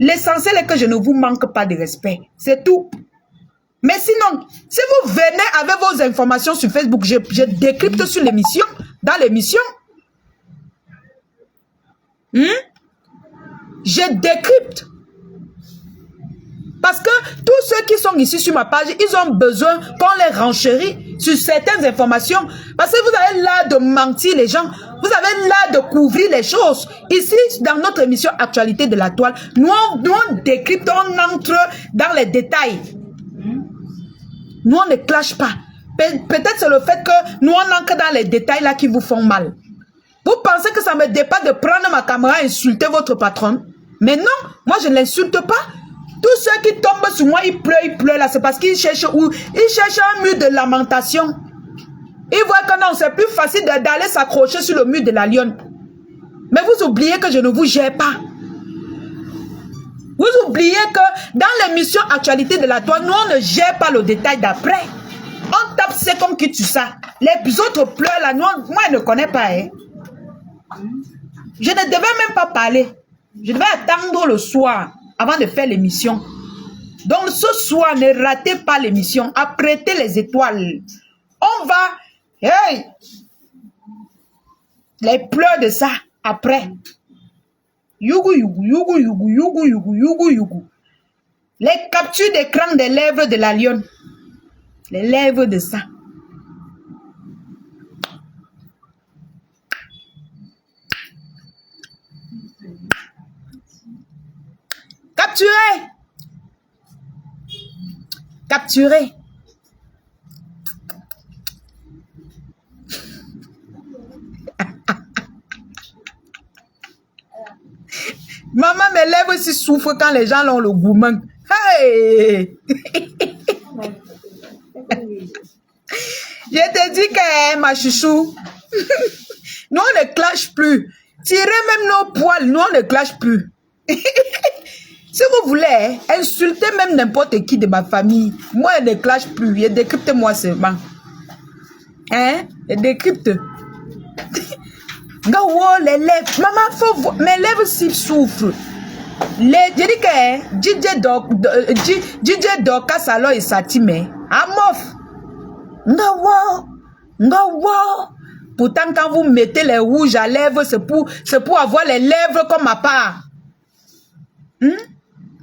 L'essentiel est que je ne vous manque pas de respect. C'est tout. Mais sinon, si vous venez avec vos informations sur Facebook, je décrypte sur l'émission, dans l'émission. Je décrypte. Parce que tous ceux qui sont ici sur ma page, ils ont besoin qu'on les renchérit sur certaines informations. Parce que vous avez l'art de mentir les gens. Vous avez l'art de couvrir les choses. Ici, dans notre émission Actualité de la toile, nous on décrypte, on entre dans les détails. Nous, on ne clash pas. Peut-être c'est le fait que nous, on entre dans les détails là qui vous font mal. Vous pensez que ça me dépasse de prendre ma caméra et insulter votre patron? Mais non, moi je ne l'insulte pas. Tous ceux qui tombent sur moi, ils pleurent là, c'est parce qu'ils cherchent où? Ils cherchent un mur de lamentation. Ils voient que non, c'est plus facile d'aller s'accrocher sur le mur de la lionne. Mais vous oubliez que je ne vous gère pas. Vous oubliez que dans l'émission Actualité de la toile, nous on ne gère pas le détail d'après. On tape c'est comme qui tue ça. Les autres pleurent là, moi je ne connais pas. Hein. Je ne devais même pas parler. Je devais attendre le soir avant de faire l'émission. Donc ce soir, ne ratez pas l'émission. Apprêtez les étoiles. On va... Hey! Les pleurs de ça, après. Yougou, yougou, yougou, yougou, yougou, yougou, yougou, yougou. Les captures d'écran des lèvres de la lionne. Les lèvres de ça. Capturez. Capturez. Maman, mes lèvres aussi souffrent quand les gens ont le gourmand. Hey! Je te dis que ma chouchou, nous on ne clash plus. Tirez même nos poils, nous on ne clash plus. Si vous voulez, insultez même n'importe qui de ma famille. Moi, je ne clash plus. Décrypte-moi seulement. Hein? Décrypte. Les lèvres. Maman, faut voir. Mes lèvres s'y souffrent. Je dis que DJ Dorcas alors et Satime. Amof. Pourtant, quand vous mettez les rouges à lèvres, c'est pour avoir les lèvres comme ma part.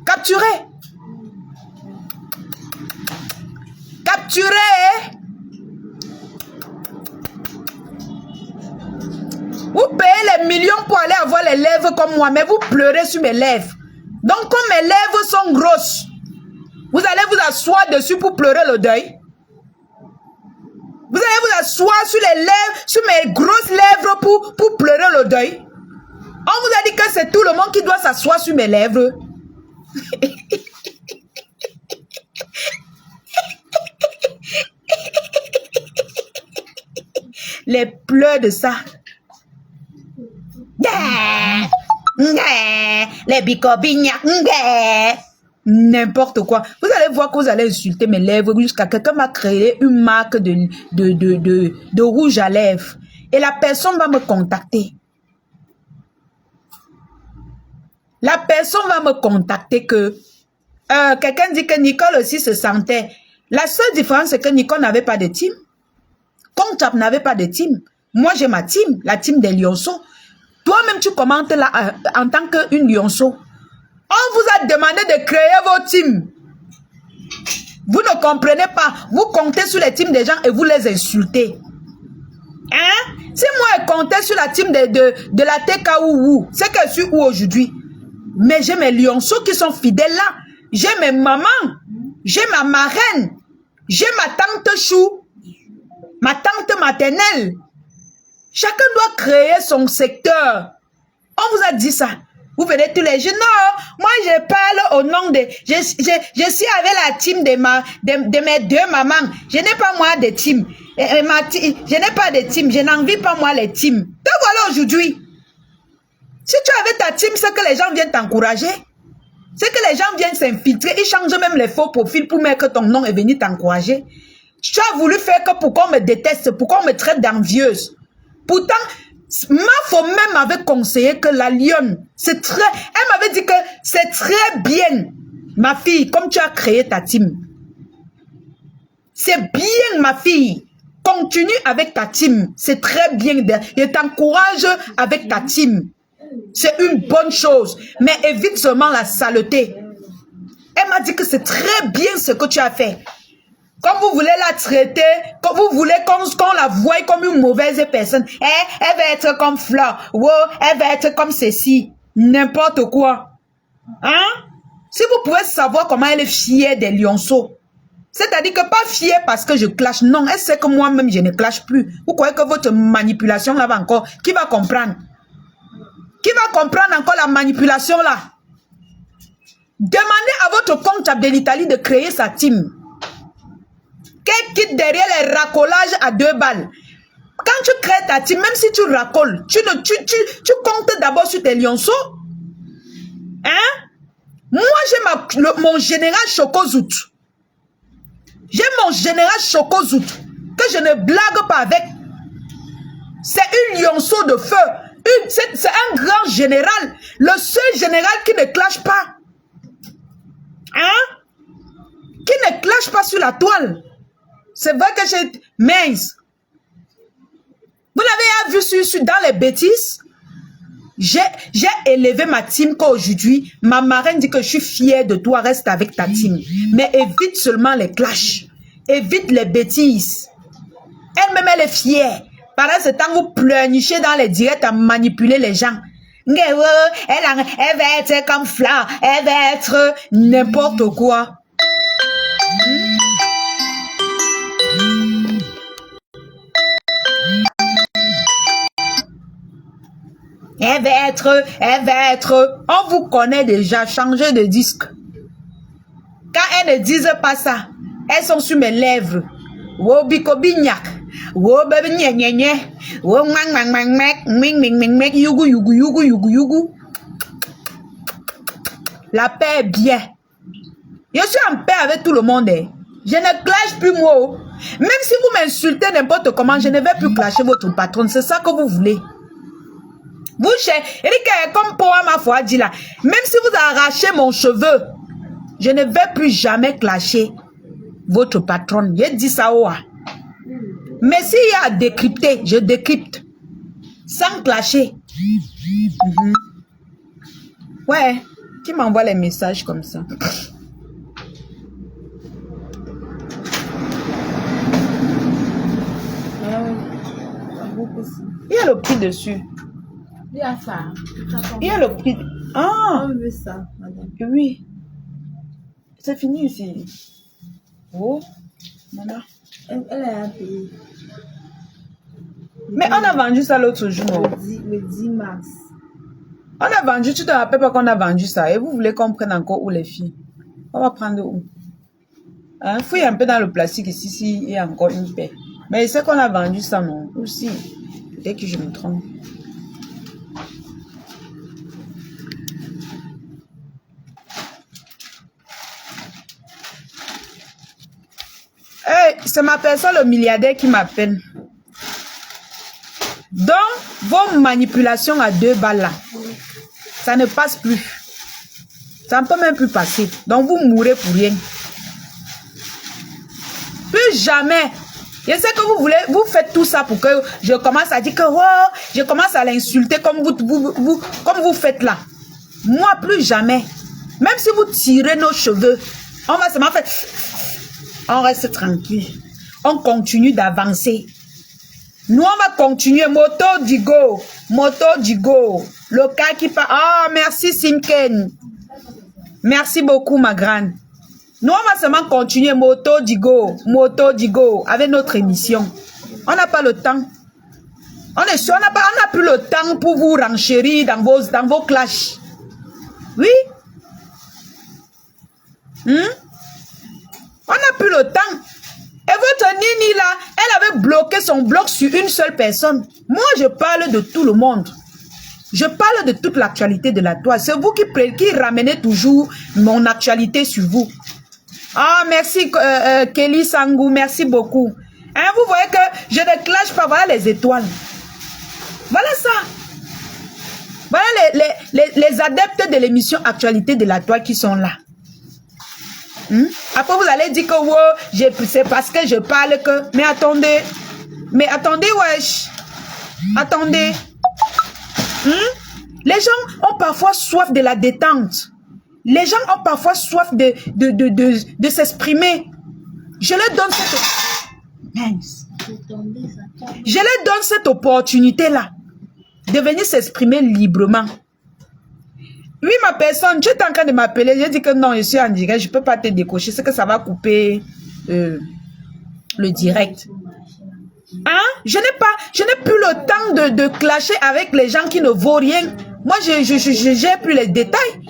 Capturez. Capturez. Vous payez les millions pour aller avoir les lèvres comme moi, mais vous pleurez sur mes lèvres. Donc, comme mes lèvres sont grosses, vous allez vous asseoir dessus pour pleurer le deuil. Vous allez vous asseoir sur les lèvres, sur mes grosses lèvres pour pleurer le deuil. On vous a dit que c'est tout le monde qui doit s'asseoir sur mes lèvres. Les pleurs de ça. Les bicobignas. N'importe quoi. Vous allez voir que vous allez insulter mes lèvres jusqu'à quelqu'un m'a créé une marque de rouge à lèvres. Et la personne va me contacter. La personne va me contacter que quelqu'un dit que Nicole aussi se sentait. La seule différence, c'est que Nicole n'avait pas de team. Comptap n'avait pas de team. Moi, j'ai ma team, la team des lionceaux. Toi-même, tu commentes là en tant qu'une lionceau. On vous a demandé de créer vos teams. Vous ne comprenez pas. Vous comptez sur les teams des gens et vous les insultez. Hein? Si moi, je comptais sur la team de la TKOU, c'est que je suis où aujourd'hui? Mais j'ai mes lionceaux qui sont fidèles là. J'ai mes mamans. J'ai ma marraine. J'ai ma tante Chou. Ma tante maternelle. Chacun doit créer son secteur. On vous a dit ça. Vous venez tous les jours. Non, moi je parle au nom de... Je suis avec la team de mes deux mamans. Je n'ai pas moi de team. Je n'ai pas de team. Je n'envie pas moi les teams. Donc voilà aujourd'hui. Si tu avais ta team, c'est que les gens viennent t'encourager. C'est que les gens viennent s'infiltrer. Ils changent même les faux profils pour mettre ton nom et venir t'encourager. Tu as voulu faire que pourquoi on me déteste, pourquoi on me traite d'envieuse. Pourtant, ma femme même m'avait conseillé que la lionne, c'est très... Elle m'avait dit que c'est très bien, ma fille, comme tu as créé ta team. C'est bien, ma fille. Continue avec ta team. C'est très bien. Je t'encourage avec ta team. C'est une bonne chose. Mais évite seulement la saleté. Elle m'a dit que c'est très bien ce que tu as fait. Comme vous voulez la traiter, comme vous voulez qu'on la voie comme une mauvaise personne. Elle va être comme Fleur. Wow, elle va être comme ceci. N'importe quoi. Hein? Si vous pouvez savoir comment elle est fière des lionceaux. C'est-à-dire que pas fière parce que je clash. Non, elle sait que moi-même je ne clash plus. Vous croyez que votre manipulation là va encore... Qui va comprendre? Qui va comprendre encore la manipulation là? Demandez à votre comptable de l'Italie de créer sa team. Qu'elle quitte derrière les racolages à 2 balles. Quand tu crées ta team, même si tu racoles, tu comptes d'abord sur tes lionceaux. Hein? Moi, j'ai mon général Chocozout. J'ai mon général Chocozout que je ne blague pas avec. C'est une lionceau de feu. C'est un grand général. Le seul général qui ne clash pas. Hein? Qui ne clash pas sur la toile. C'est vrai que j'ai... Mince. Vous l'avez vu dans les bêtises? J'ai élevé ma team qu'aujourd'hui, ma marraine dit que je suis fière de toi, reste avec ta team. Mais évite seulement les clashs. Évite les bêtises. Elle-même, elle est fière. Pendant ce temps, vous pleurnichez dans les directs à manipuler les gens. Elle va être comme Fla, elle va être n'importe quoi. Elle va être, on vous connaît déjà, changez de disque. Quand elles ne disent pas ça, elles sont sur mes lèvres. Wo biko bignac, wo bebe nye nye nye, wo mang yugu yugu yugu yugu yugu. La paix est bien. Je suis en paix avec tout le monde. Je ne clash plus moi. Même si vous m'insultez n'importe comment, je ne vais plus clasher votre patronne. C'est ça que vous voulez. Vous, comme Poa ma foi dit là, même si vous arrachez mon cheveu, je ne vais plus jamais clasher votre patronne. Je dis ça. Mais s'il y a à décrypter, je décrypte. Sans clasher. Ouais, qui m'envoie les messages comme ça? Il y a le prix dessus. Il y a ça. Il y a le prix. Ah! On veut ça, madame. Oui. C'est fini ici. Oh, maman. Elle a payé. Mais on a vendu ça l'autre jour. Le 10 mars. On a vendu, tu te rappelles pas qu'on a vendu ça. Et vous voulez qu'on prenne encore où les filles? On va prendre où? Hein? Fouille un peu dans le plastique ici, si il y a encore une paix. Mais c'est qu'on a vendu ça, non? Aussi. Peut-être que je me trompe. Hey, c'est ma personne, le milliardaire, qui m'appelle. Donc, vos manipulations à 2 balles là, ça ne passe plus. Ça ne peut même plus passer. Donc, vous mourrez pour rien. Plus jamais. Je sais que vous voulez, vous faites tout ça pour que je commence à dire que oh, je commence à l'insulter comme vous faites là. Moi, plus jamais. Même si vous tirez nos cheveux, on va seulement faire... On reste tranquille. On continue d'avancer. Nous, on va continuer. Moto Digo. Moto Digo. Le cas qui part. Ah, merci Simken. Merci beaucoup, ma grande. Nous, on va seulement continuer. Moto Digo. Moto Digo. Avec notre émission. On n'a pas le temps. On est sûr, on n'a plus le temps pour vous renchérir dans vos clashs. Oui? On n'a plus le temps. Et votre Nini là, elle avait bloqué son blog sur une seule personne. Moi, je parle de tout le monde. Je parle de toute l'actualité de la toile. C'est vous qui ramenez toujours mon actualité sur vous. Ah, merci Kelly Sangou, merci beaucoup. Hein, vous voyez que je ne clash pas, voilà les étoiles. Voilà ça. Voilà les adeptes de l'émission Actualité de la toile qui sont là. Après vous allez dire que wow, c'est parce que je parle que... Mais attendez, wesh. Attendez. Les gens ont parfois soif de la détente. Les gens ont parfois soif de s'exprimer. Je leur donne cette opportunité-là de venir s'exprimer librement. Oui, ma personne, tu es en train de m'appeler. J'ai dit que non, je suis en direct. Je ne peux pas te décocher. C'est que ça va couper le direct. Hein? Je n'ai plus le temps de clasher avec les gens qui ne vaut rien. Moi, je n'ai plus les détails.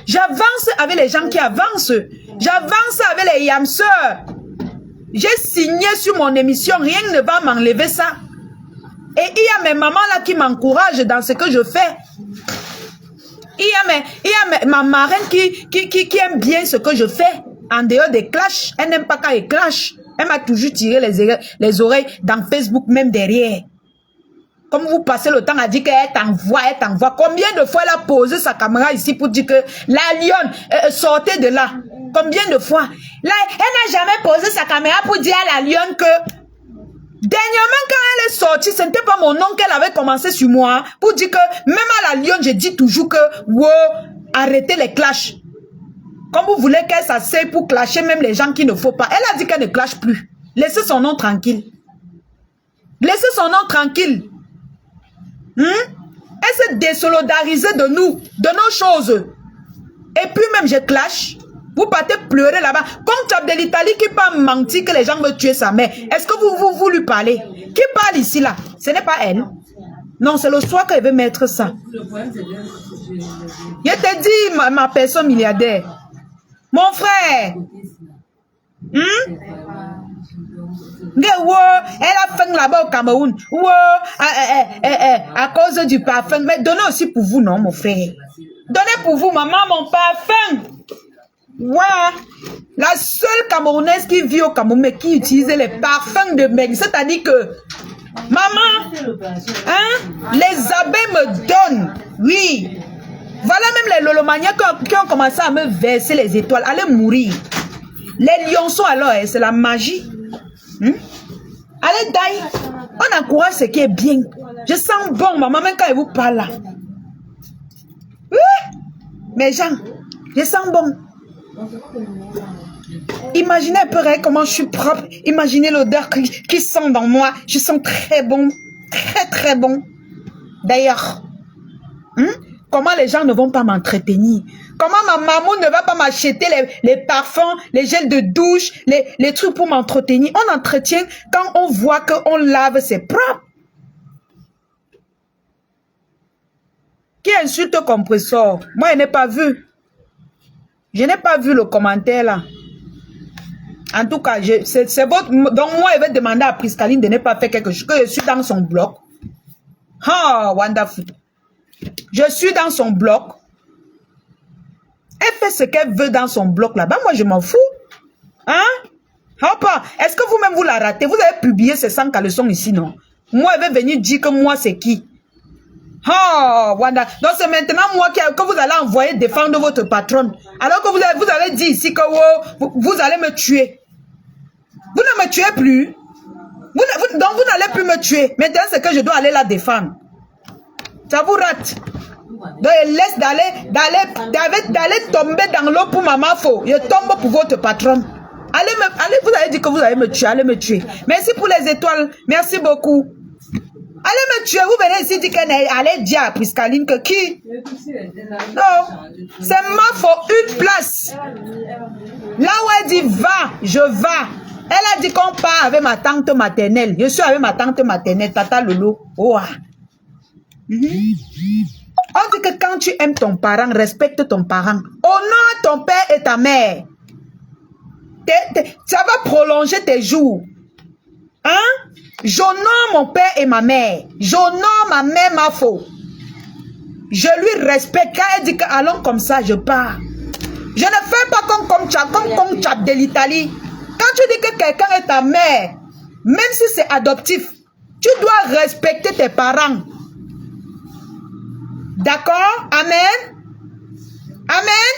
J'avance avec les gens qui avancent. J'avance avec les yamseurs. J'ai signé sur mon émission. Rien ne va m'enlever ça. Et il y a mes mamans là qui m'encouragent dans ce que je fais. Il y a ma marraine qui aime bien ce que je fais. En dehors des clashs. Elle n'aime pas quand il clash. Elle m'a toujours tiré les oreilles dans Facebook, même derrière. comme vous passez le temps à dire qu'elle t'envoie, elle t'envoie. Combien de fois elle a posé sa caméra ici pour dire que la lionne, sortez de là. Combien de fois? Là, elle n'a jamais posé sa caméra pour dire à la lionne que, dernièrement, quand elle est sortie, ce n'était pas mon oncle qu'elle avait commencé sur moi, pour dire que, même à la lionne, je dis toujours que, wow, arrêtez les clashs. Comme vous voulez qu'elle s'asseye pour clasher même les gens qu'il ne faut pas. Elle a dit qu'elle ne clash plus. Laissez son nom tranquille. Laissez son nom tranquille. Elle s'est désolidarisée de nous, de nos choses. Et puis même je clash. Vous partez pleurer là-bas. Comme Tchab de l'Italie qui peut mentir que les gens veulent tuer sa mère. Est-ce que vous lui parlez? Qui parle ici là? Ce n'est pas elle. Non, c'est le soir qu'elle veut mettre ça. Je te dis, ma personne milliardaire. Mon frère. Elle a faim là-bas au Cameroun. À cause du parfum. Mais donnez aussi pour vous, non, mon frère. Donnez pour vous, maman, mon parfum. Ouais. La seule Camerounaise qui vit au Cameroun, mais qui utilise les parfums de mec. C'est-à-dire que, maman, les abeilles me donnent. Oui. Voilà même les lolomaniens qui ont commencé à me verser les étoiles. Allez mourir. Les lionceaux alors, c'est la magie. Allez, Daï. On encourage ce qui est bien. Je sens bon, maman, même quand elle vous parle là. Mes gens, je sens bon. Imaginez un peu comment je suis propre. Imaginez l'odeur qui sent dans moi. Je sens très bon. Très, très bon. D'ailleurs, comment les gens ne vont pas m'entretenir? Comment ma maman ne va pas m'acheter les parfums, les gels de douche, les trucs pour m'entretenir? On entretient quand on voit qu'on lave, c'est propre. Qui insulte au compresseur? Moi, je n'ai pas vu. Je n'ai pas vu le commentaire là. En tout cas, c'est votre... Donc moi, je vais demander à Priscaline de ne pas faire quelque chose. Que je suis dans son bloc. Ah, wonderful. Je suis dans son bloc. Elle fait ce qu'elle veut dans son bloc là-bas. Moi, je m'en fous. Hein? Hop, est-ce que vous-même, vous la ratez? Vous avez publié ces 100 caleçons ici, non? Moi, elle veut venir dire que moi, c'est qui? Oh, Wanda. Donc, c'est maintenant moi que vous allez envoyer défendre votre patronne. Alors que vous avez dit ici que vous allez me tuer. Vous ne me tuez plus. Donc, vous n'allez plus me tuer. Maintenant, c'est que je dois aller la défendre. Ça vous rate. Donc, elle laisse d'aller tomber dans l'eau pour maman faux. Je tombe pour votre patronne. Allez, vous avez dit que vous allez me tuer. Allez me tuer. Merci pour les étoiles. Merci beaucoup. Allez me tuer. Vous venez ici dire qu'elle allait dire à Priscaline que qui? Non. C'est ma faute. Une place. Là où elle dit va, je vais. Elle a dit qu'on part avec ma tante maternelle. Je suis avec ma tante maternelle, Tata Lolo. Oh. On dit que quand tu aimes ton parent, respecte ton parent. Honore ton père et ta mère. Ça va prolonger tes jours. Hein? J'honore mon père et ma mère. J'honore ma mère, ma faute. Je lui respecte. Quand elle dit que allons comme ça, je pars. Je ne fais pas comme Tchab de l'Italie. Quand tu dis que quelqu'un est ta mère, même si c'est adoptif, tu dois respecter tes parents. D'accord? Amen? Amen?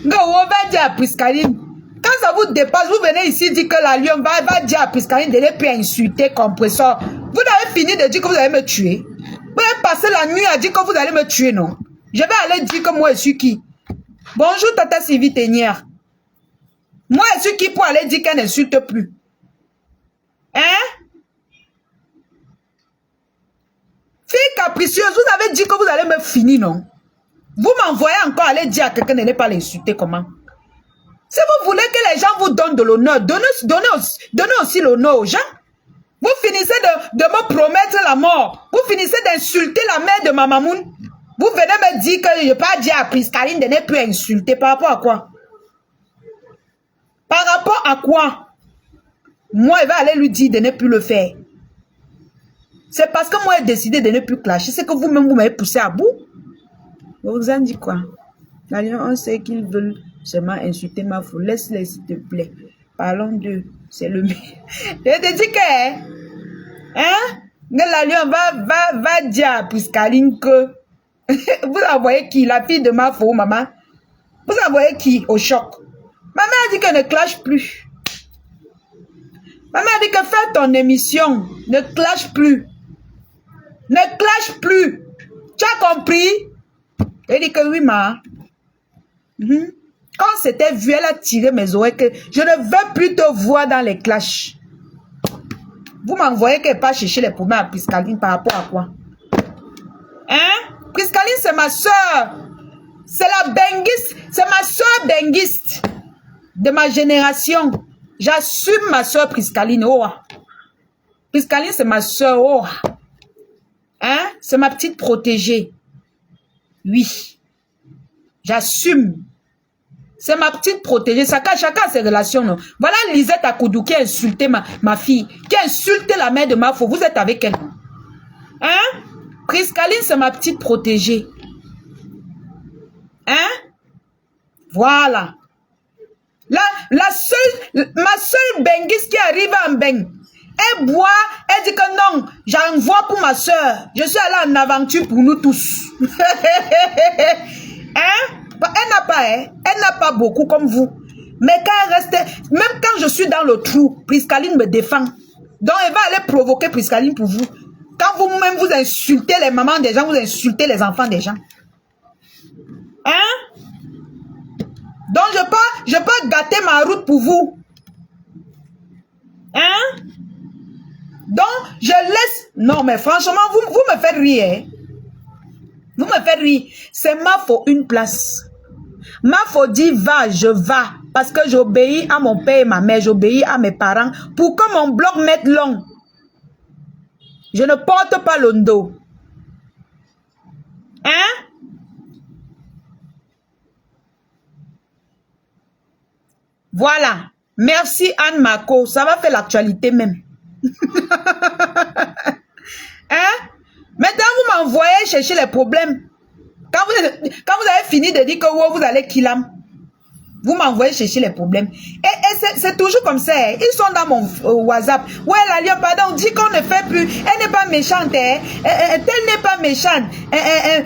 Va dire à Priscaline. Quand ça vous dépasse, vous venez ici dire que la lion va dire à Priscaline de ne plus insulter compresseur. Vous avez fini de dire que vous allez me tuer. Vous avez passé la nuit à dire que vous allez me tuer, non? Je vais aller dire que moi je suis qui? Bonjour Tata Sylvie Ténière. Moi je suis qui pour aller dire qu'elle n'insulte plus? Hein? Fille capricieuse, vous avez dit que vous allez me finir, non? Vous m'envoyez encore aller dire à quelqu'un de ne pas l'insulter, comment? Si vous voulez que les gens vous donnent de l'honneur, donnez aussi l'honneur aux gens. Vous finissez de me promettre la mort. Vous finissez d'insulter la mère de ma mamoun. Vous venez me dire que je ne peux pas dire à Priscaline de ne plus insulter. Par rapport à quoi? Par rapport à quoi? Moi, je vais aller lui dire de ne plus le faire. C'est parce que moi, j'ai décidé de ne plus clasher. C'est que vous-même, vous m'avez poussé à bout. Vous en dites quoi? On sait qu'ils veulent seulement insulter ma foule. Laisse-les, s'il te plaît. Parlons d'eux. C'est le meilleur. Je te dis que... Hein? La lion va dire à Priscaline que vous envoyez qui? La fille de ma faux maman. Vous envoyez qui au choc? Ma mère a dit qu'elle ne clash plus. Ma mère a dit que fais ton émission. Ne clash plus. Ne clash plus. Tu as compris? Elle dit que oui, ma. Quand c'était vu, elle a tiré mes oreilles que je ne veux plus te voir dans les clashs. Vous m'envoyez qu'elle pas chercher les problèmes à Priscaline par rapport à quoi? Hein? Priscaline, c'est ma soeur. C'est la benguiste. C'est ma soeur benguiste de ma génération. J'assume ma soeur Priscaline. Oh. Priscaline, c'est ma soeur. Oh. Hein? C'est ma petite protégée. Oui. J'assume. C'est ma petite protégée. Chacun a ses relations. Non? Voilà Lisette Akoudou qui a insulté ma fille. Qui a insulté la mère de ma fille. Vous êtes avec elle. Hein? Priscaline, c'est ma petite protégée. Hein? Voilà. Ma seule benguiste qui arrive en beng. Elle boit, elle dit que non, j'envoie pour ma soeur. Je suis allée en aventure pour nous tous. Hein? Elle n'a pas beaucoup comme vous. Mais quand elle reste, même quand je suis dans le trou, Priscaline me défend. Donc elle va aller provoquer Priscaline pour vous. Quand vous-même vous insultez les mamans des gens, vous insultez les enfants des gens. Hein? Donc je peux gâter ma route pour vous. Hein? Donc je laisse. Non mais franchement, vous me faites rire. Hein? Vous me faites rire. C'est ma faute une place. Ma faute dit va, je va. Parce que j'obéis à mon père et ma mère, j'obéis à mes parents. Pour que mon bloc mette long. Je ne porte pas le dos. Hein? Voilà. Merci Anne Marco. Ça va faire l'actualité même. Hein? Maintenant, vous m'envoyez chercher les problèmes. Quand vous avez fini de dire que vous allez killam, vous m'envoyez chercher les problèmes. Et c'est toujours comme ça. Hein. Ils sont dans mon WhatsApp. Ouais, la lion, pardon, dit qu'on ne fait plus. Elle n'est pas méchante. Hein. Elle n'est pas méchante.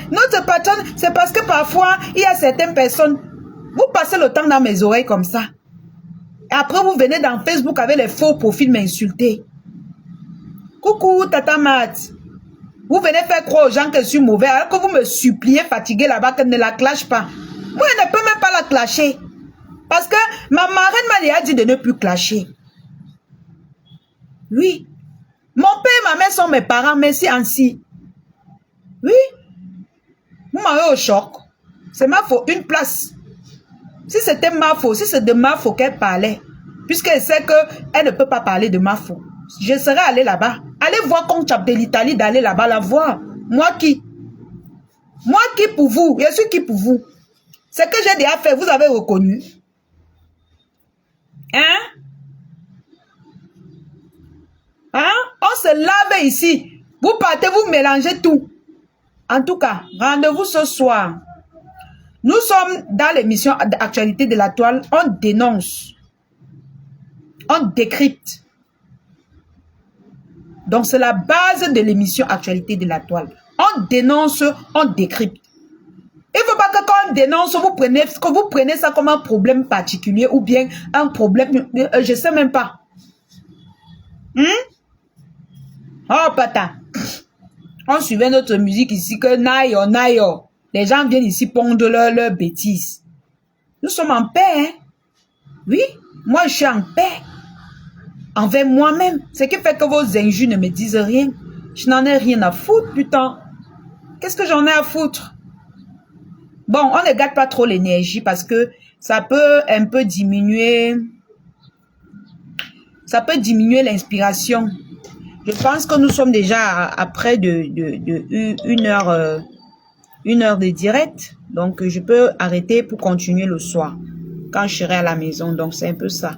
Notre patronne, c'est parce que parfois, il y a certaines personnes. Vous passez le temps dans mes oreilles comme ça. Et après, vous venez dans Facebook avec les faux profils m'insulter. Coucou, Tata Mat. Vous venez faire croire aux gens que je suis mauvais, alors que vous me suppliez, fatigué là-bas, qu'elle ne la clash pas. Moi, je ne peux même pas la clasher. Parce que ma marraine m'a dit de ne plus clasher. Oui. Mon père et ma mère sont mes parents, merci ainsi. Oui. Vous m'avez au choc. C'est ma faute, une place. Si c'était ma faute, si c'est de ma faute qu'elle parlait, puisqu'elle sait qu'elle ne peut pas parler de ma faute, je serais allé là-bas. Allez voir Conchap de l'Italie, d'aller là-bas la voir. Moi qui? Moi qui pour vous? Je suis qui pour vous? C'est que j'ai déjà fait, vous avez reconnu. Hein? Hein? On se lave ici. Vous partez, vous mélangez tout. En tout cas, rendez-vous ce soir. Nous sommes dans l'émission Actualité de la Toile. On dénonce. On décrypte. Donc, c'est la base de l'émission Actualité de la Toile. On dénonce, on décrypte. Il ne faut pas que quand on dénonce, que vous prenez ça comme un problème particulier ou bien un problème, je ne sais même pas. Oh, pata. On suivait notre musique ici que naïo, naïo. Les gens viennent ici pondre leurs bêtises. Nous sommes en paix, hein? Oui, moi je suis en paix. Envers moi-même. Ce qui fait que vos injures ne me disent rien. Je n'en ai rien à foutre, putain. Qu'est-ce que j'en ai à foutre? Bon, on ne gâte pas trop l'énergie parce que ça peut un peu diminuer. Ça peut diminuer l'inspiration. Je pense que nous sommes déjà à près de 1 heure de direct. Donc, je peux arrêter pour continuer le soir quand je serai à la maison. Donc, c'est un peu ça.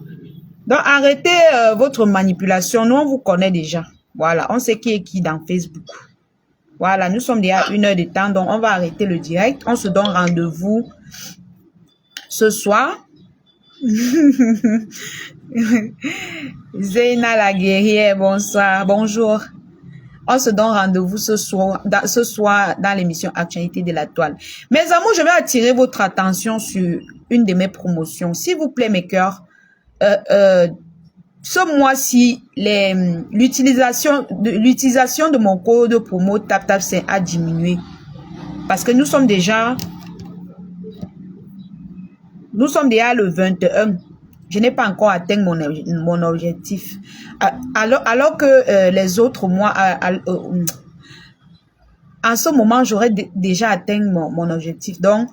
Donc, arrêtez votre manipulation. Nous, on vous connaît déjà. Voilà, on sait qui est qui dans Facebook. Voilà, nous sommes déjà à 1 heure de temps. Donc, on va arrêter le direct. On se donne rendez-vous ce soir. Zeyna la guerrière, bonsoir, bonjour. On se donne rendez-vous ce soir dans l'émission Actualité de la Toile. Mes amours, je vais attirer votre attention sur une de mes promotions. S'il vous plaît, mes cœurs, ce mois-ci, l'utilisation de mon code promo TapTapSend a diminué. Parce que nous sommes déjà le 21. Je n'ai pas encore atteint mon objectif. Alors que les autres mois, en ce moment, j'aurais déjà atteint mon objectif. Donc,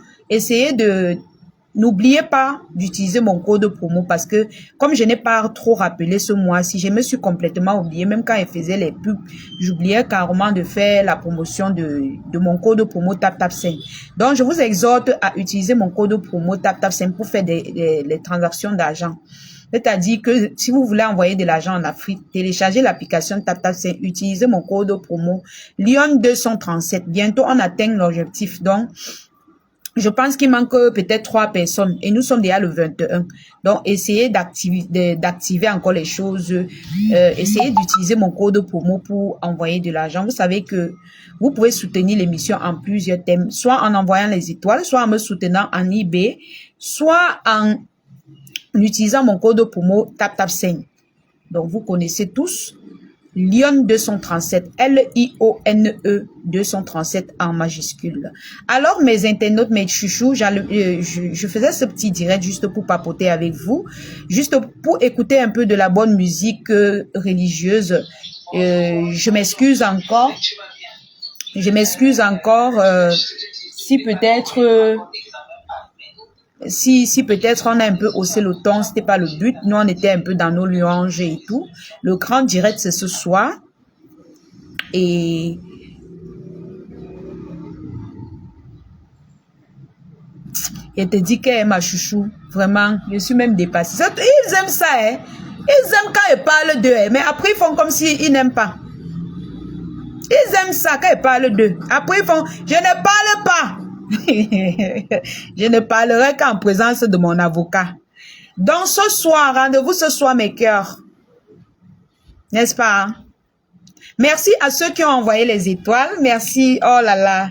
n'oubliez pas d'utiliser mon code promo parce que comme je n'ai pas trop rappelé ce mois-ci, je me suis complètement oublié. Même quand elle faisait les pubs, j'oubliais carrément de faire la promotion de mon code promo TapTapSend. Donc, je vous exhorte à utiliser mon code promo TapTapSend pour faire les transactions d'argent. C'est-à-dire que si vous voulez envoyer de l'argent en Afrique, téléchargez l'application TapTapSend, utilisez mon code promo Lyon 237. Bientôt, on atteint l'objectif. Donc, je pense qu'il manque peut-être 3 personnes et nous sommes déjà le 21. Donc, essayez d'activer encore les choses. Essayez d'utiliser mon code promo pour envoyer de l'argent. Vous savez que vous pouvez soutenir l'émission en plusieurs thèmes, soit en envoyant les étoiles, soit en me soutenant en eBay, soit en utilisant mon code promo TapTapSend. Donc, vous connaissez tous Lyon 237, L-I-O-N-E 237 en majuscule. Alors, mes internautes, mes chouchous, je faisais ce petit direct juste pour papoter avec vous, juste pour écouter un peu de la bonne musique religieuse. Je m'excuse encore. Si peut-être... Si peut-être on a un peu haussé le ton, c'était pas le but. Nous, on était un peu dans nos louanges et tout. Le grand direct, c'est ce soir. Et je te dis qu'elle est ma chouchou. Vraiment, je suis même dépassée. Ils aiment ça, hein. Ils aiment quand ils parlent d'eux, hein. Mais après, ils font comme s'ils n'aiment pas. Ils aiment ça quand ils parlent d'eux. Après, ils font, je ne parle pas. Je ne parlerai qu'en présence de mon avocat. Donc ce soir, rendez-vous ce soir, mes cœurs. N'est-ce pas? Merci à ceux qui ont envoyé les étoiles. Merci. Oh là là.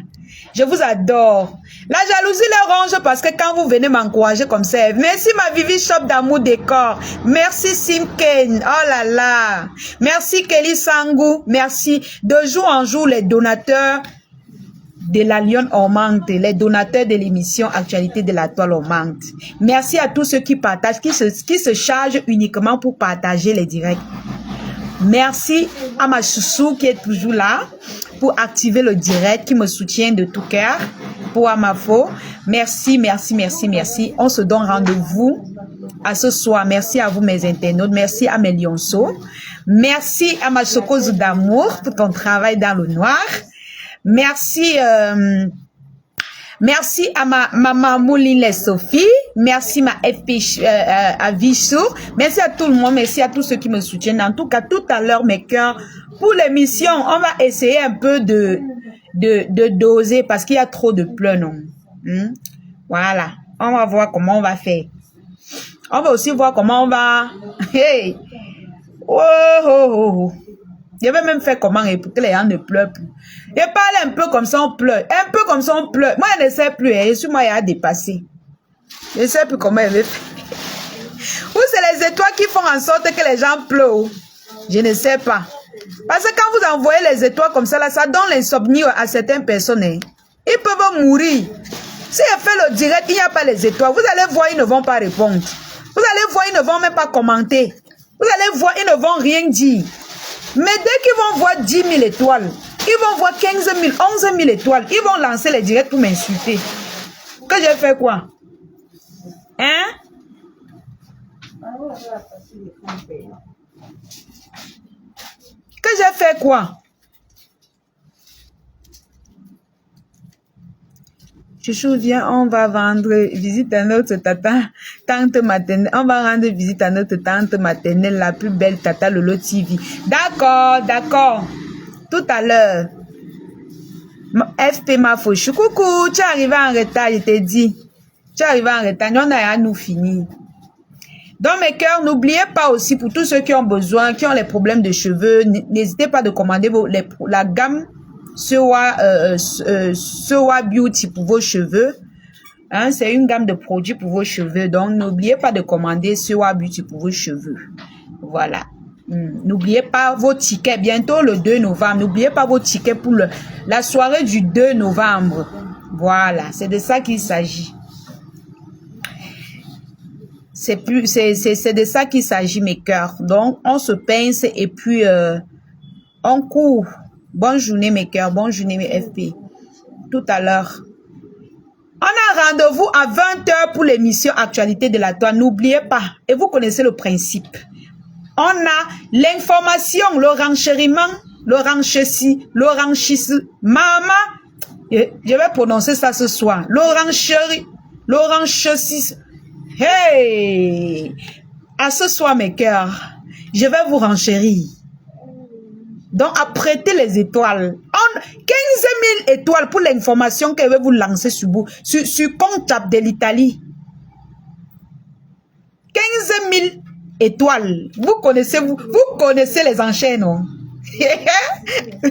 Je vous adore. La jalousie les ronge parce que quand vous venez m'encourager comme ça. Merci ma Vivi Shop d'amour décor. Merci Simken. Oh là là. Merci Kelly Sangou. Merci. De jour en jour, les donateurs de la Lyon augmente, les donateurs de l'émission Actualité de la Toile augmente. Merci à tous ceux qui partagent, qui se chargent uniquement pour partager les directs. Merci à ma chouchou qui est toujours là pour activer le direct, qui me soutient de tout cœur, pour Amafo. Merci, merci, merci, merci. On se donne rendez-vous à ce soir. Merci à vous mes internautes, merci à mes lionceaux. Merci à ma chocoso d'amour pour ton travail dans le noir. Merci, merci à ma maman Mouline Sophie. Merci ma FP à Vichou. Merci à tout le monde. Merci à tous ceux qui me soutiennent. En tout cas, tout à l'heure, mes cœurs, pour l'émission, on va essayer un peu de doser parce qu'il y a trop de pleurs, non? Voilà. On va voir comment on va faire. On va aussi voir comment on va... Hey! Oh, oh, oh. Je vais même faire comment pour que les gens ne pleurent plus. Je parle un peu comme ça, on pleure. Un peu comme ça, on pleure. Moi, je ne sais plus. Je suis moi, il a dépassé. Je ne sais plus comment elle veut faire. Ou c'est les étoiles qui font en sorte que les gens pleurent. Je ne sais pas. Parce que quand vous envoyez les étoiles comme ça, là, ça donne l'insomnie à certaines personnes. Hein. Ils peuvent mourir. Si je fais le direct, il n'y a pas les étoiles. Vous allez voir, ils ne vont pas répondre. Vous allez voir, ils ne vont même pas commenter. Vous allez voir, ils ne vont rien dire. Mais dès qu'ils vont voir 10 000 étoiles, ils vont voir 15 000, 11 000 étoiles, ils vont lancer les directs pour m'insulter. Que j'ai fait quoi? Hein? Que j'ai fait quoi? Chouchou, viens, on va rendre visite à notre tante maternelle. On va rendre visite à notre tante maternelle, la plus belle tata Lolo TV. D'accord, d'accord. Tout à l'heure. FP ma fauche. Coucou, tu es arrivé en retard, je t'ai dit. Tu es arrivé en retard, on a à nous finir. Donc, mes cœurs, n'oubliez pas aussi, pour tous ceux qui ont besoin, qui ont les problèmes de cheveux, n'hésitez pas de commander la gamme Sewa Beauty pour vos cheveux. Hein, c'est une gamme de produits pour vos cheveux. Donc, n'oubliez pas de commander Sewa Beauty pour vos cheveux. Voilà. N'oubliez pas vos tickets. Bientôt le 2 novembre. N'oubliez pas vos tickets pour la soirée du 2 novembre. Voilà. C'est de ça qu'il s'agit. C'est de ça qu'il s'agit, mes cœurs. Donc, on se pince et puis on court. Bonne journée, mes cœurs. Bonne journée, mes FP. Tout à l'heure. On a rendez-vous à 20h pour l'émission Actualité de la Toile. N'oubliez pas. Et vous connaissez le principe. On a l'information, le renchériment, le renchissement. Maman, je vais prononcer ça ce soir. Le renchissement. Hey! À ce soir, mes cœurs, je vais vous renchérir. Donc, apprêtez les étoiles. 15 000 étoiles pour l'information que je vais vous lancer sur compte de l'Italie. 15 000 étoiles. Vous connaissez les enchères, non? On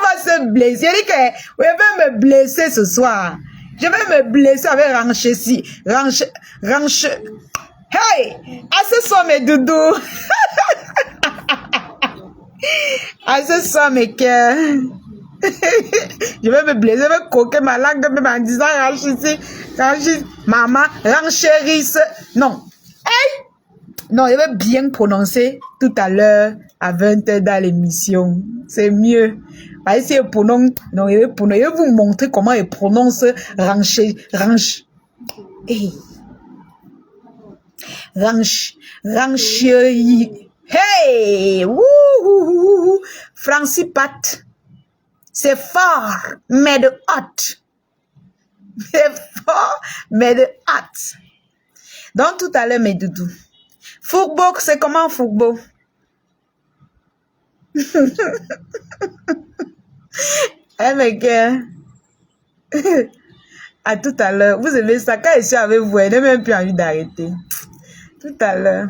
va se blesser. Je dis que je vais me blesser ce soir. Je vais me blesser avec Hey! À ce soir, mes doudous. À ce soir, mes cœurs. Je vais me blesser, je vais coquer ma langue même en disant maman, renchérisse. Non. Hey! Non, je vais bien prononcer tout à l'heure à 20h dans l'émission. C'est mieux. Parce que je prononce, non, je vais vous montrer comment je prononce hey. Hey! Wouhou! Francis Pat. C'est fort, mais de hot. C'est fort, mais de hot. Donc, tout à l'heure, mes doudous. Fourbeau, c'est comment Fourbeau? Eh, mes gars. À tout à l'heure. Vous aimez ça? Quand je suis avec vous, je n'ai même plus envie d'arrêter. Tout à l'heure.